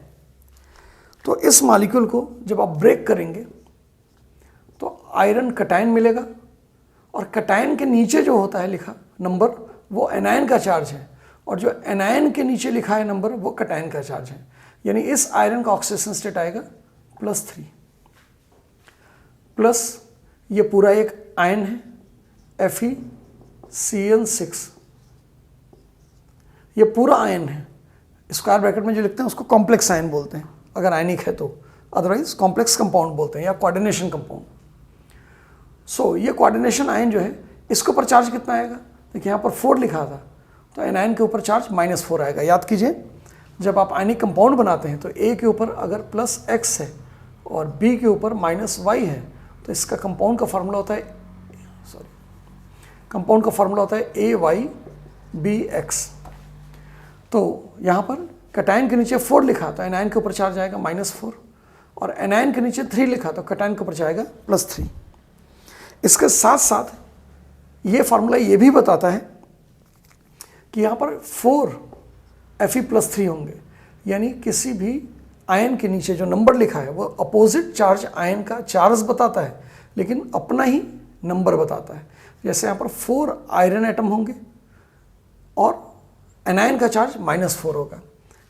Speaker 1: तो इस मॉलिक्यूल को जब आप ब्रेक करेंगे तो आयरन कैटायन मिलेगा, और कैटायन के नीचे जो होता है लिखा नंबर वो एनायन का चार्ज है, और जो एनायन के नीचे लिखा है नंबर वो कैटायन का चार्ज है। यानी इस आयरन का ऑक्सीडेशन स्टेट आएगा +3 प्लस ये पूरा एक आयन है FeCN6, ये पूरा आयन है। स्क्वायर ब्रैकेट में जो लिखते हैं उसको कॉम्प्लेक्स आयन बोलते हैं अगर आयनिक है तो, अदरवाइज कॉम्प्लेक्स कंपाउंड बोलते हैं या कोऑर्डिनेशन कंपाउंड। सो ये कोऑर्डिनेशन आयन जो है इसके ऊपर चार्ज कितना आएगा, देखिए यहाँ पर 4 लिखा था तो एनायन के ऊपर चार्ज -4 आएगा। याद कीजिए जब आप आयनिक कंपाउंड बनाते हैं तो A के ऊपर अगर +X है और B के ऊपर -Y है तो इसका कंपाउंड का फार्मूला होता है, कंपाउंड का फार्मूला होता है AYBX। तो यहाँ पर कैटायन के नीचे 4 लिखा तो एनायन के ऊपर चार्ज आएगा -4, और एनायन के नीचे 3 लिखा तो कैटायन के ऊपर जाएगा +3। इसके साथ साथ ये फार्मूला ये भी बताता है कि यहाँ पर 4 Fe+3 होंगे, यानी किसी भी आयन के नीचे जो नंबर लिखा है वो अपोजिट चार्ज आयन का चार्ज बताता है लेकिन अपना ही नंबर बताता है। जैसे यहाँ पर 4 आयरन एटम होंगे और एनायन का चार्ज -4 होगा।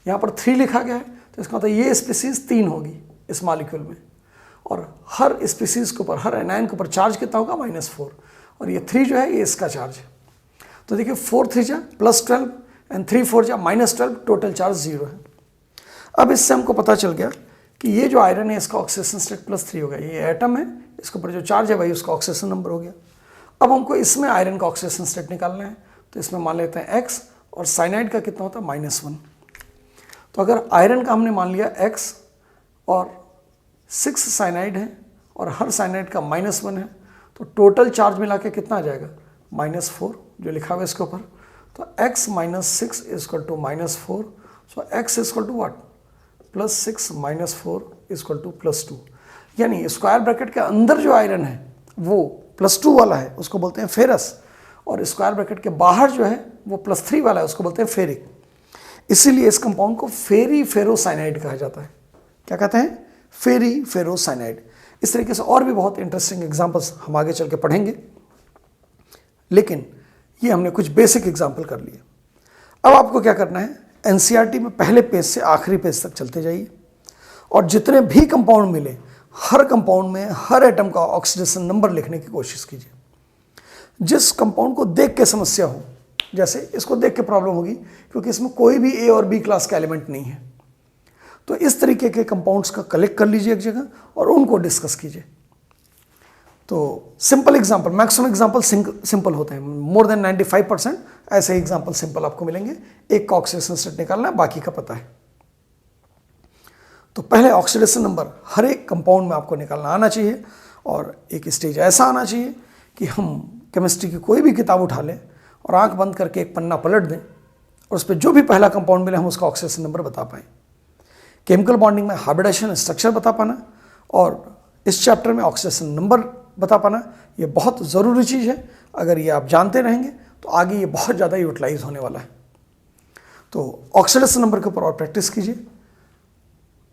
Speaker 1: यहाँ पर 3 लिखा गया है तो इसका मतलब ये स्पीसीज 3 होगी इस मॉलिक्यूल में, और हर स्पीसीज के ऊपर, हर एनायन के ऊपर चार्ज कितना होगा, -4, और ये 3 जो है ये इसका चार्ज है। तो देखिए 4 3 जा +12 एंड 3 4 जा -12, टोटल चार्ज 0 है। अब इससे हमको पता चल गया कि ये जो आयरन है इसका ऑक्सीडेशन स्टेट +3 हो गया, ये एटम है, इसके ऊपर जो चार्ज है वही उसका ऑक्सीडेशन नंबर हो गया। अब हमको इसमें आयरन का ऑक्सीडेशन स्टेट निकालना है, तो इसमें मान लेते हैं x, और साइनाइड का कितना होता है -1। तो अगर आयरन का हमने मान लिया x और 6 साइनाइड है और हर साइनाइड का -1 है, तो टोटल चार्ज मिला के कितना आ जाएगा -4 जो लिखा हुआ है इसके ऊपर। तो x - 6 equal to -4, so x equal to what +6 - 4 equal to +2। यानी स्क्वायर ब्रैकेट के अंदर जो आयरन है वो +2 वाला है, उसको बोलते हैं फेरस, और स्क्वायर ब्रैकेट के बाहर जो है वो +3 वाला है, उसको बोलते हैं फेरिक। इसीलिए इस कंपाउंड को फेरी फेरोसाइनाइड कहा जाता है। क्या कहते हैं? फेरी फेरोसाइनाइड। इस तरीके से और भी बहुत इंटरेस्टिंग एग्जांपल्स हम आगे चल के पढ़ेंगे, लेकिन ये हमने कुछ बेसिक एग्जांपल कर लिए। अब आपको क्या करना है, एनसीईआरटी में पहले पेज से आखिरी पेज तक चलते जाइए और जितने भी कंपाउंड मिले हर कंपाउंड में हर एटम का ऑक्सीडेशन नंबर लिखने की कोशिश कीजिए। जिस कंपाउंड को देख के समस्या हो, जैसे इसको देख के प्रॉब्लम होगी क्योंकि इसमें कोई भी ए और बी क्लास का एलिमेंट नहीं है, तो इस तरीके के कंपाउंड्स का कलेक्ट कर लीजिए एक जगह और उनको डिस्कस कीजिए। तो simple example, maximum example simple होते हैं, मोर देन 95% ऐसे एग्जांपल सिंपल आपको मिलेंगे। एक का ऑक्सीडेशन स्टेट निकालना है, बाकी का पता है। तो पहले ऑक्सीडेशन नंबर हर एक कंपाउंड में आपको निकालना आना चाहिए, और एक स्टेज ऐसा आना चाहिए कि हम केमिस्ट्री की कोई भी किताब उठा लें और आंख बंद करके एक पन्ना पलट दें और उस पर जो भी पहला कंपाउंड मिले हम उसका ऑक्सीडेशन नंबर बता पाएँ। केमिकल बॉन्डिंग में हाइब्रिडाइजेशन स्ट्रक्चर बता पाना और इस चैप्टर में ऑक्सीडेशन नंबर बता पाना, ये बहुत ज़रूरी चीज़ है। अगर ये आप जानते रहेंगे तो आगे ये बहुत ज़्यादा यूटिलाइज होने वाला है। तो ऑक्सीडेशन नंबर के ऊपर और प्रैक्टिस कीजिए।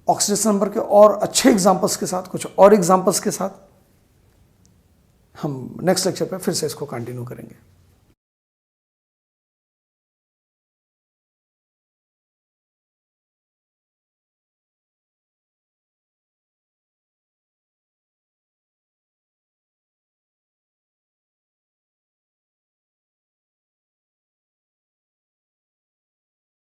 Speaker 1: ऑक्सीडेशन नंबर के और अच्छे एग्जांपल्स के साथ, कुछ और एग्जांपल्स के साथ हम नेक्स्ट लेक्चर पे फिर से इसको कंटिन्यू करेंगे।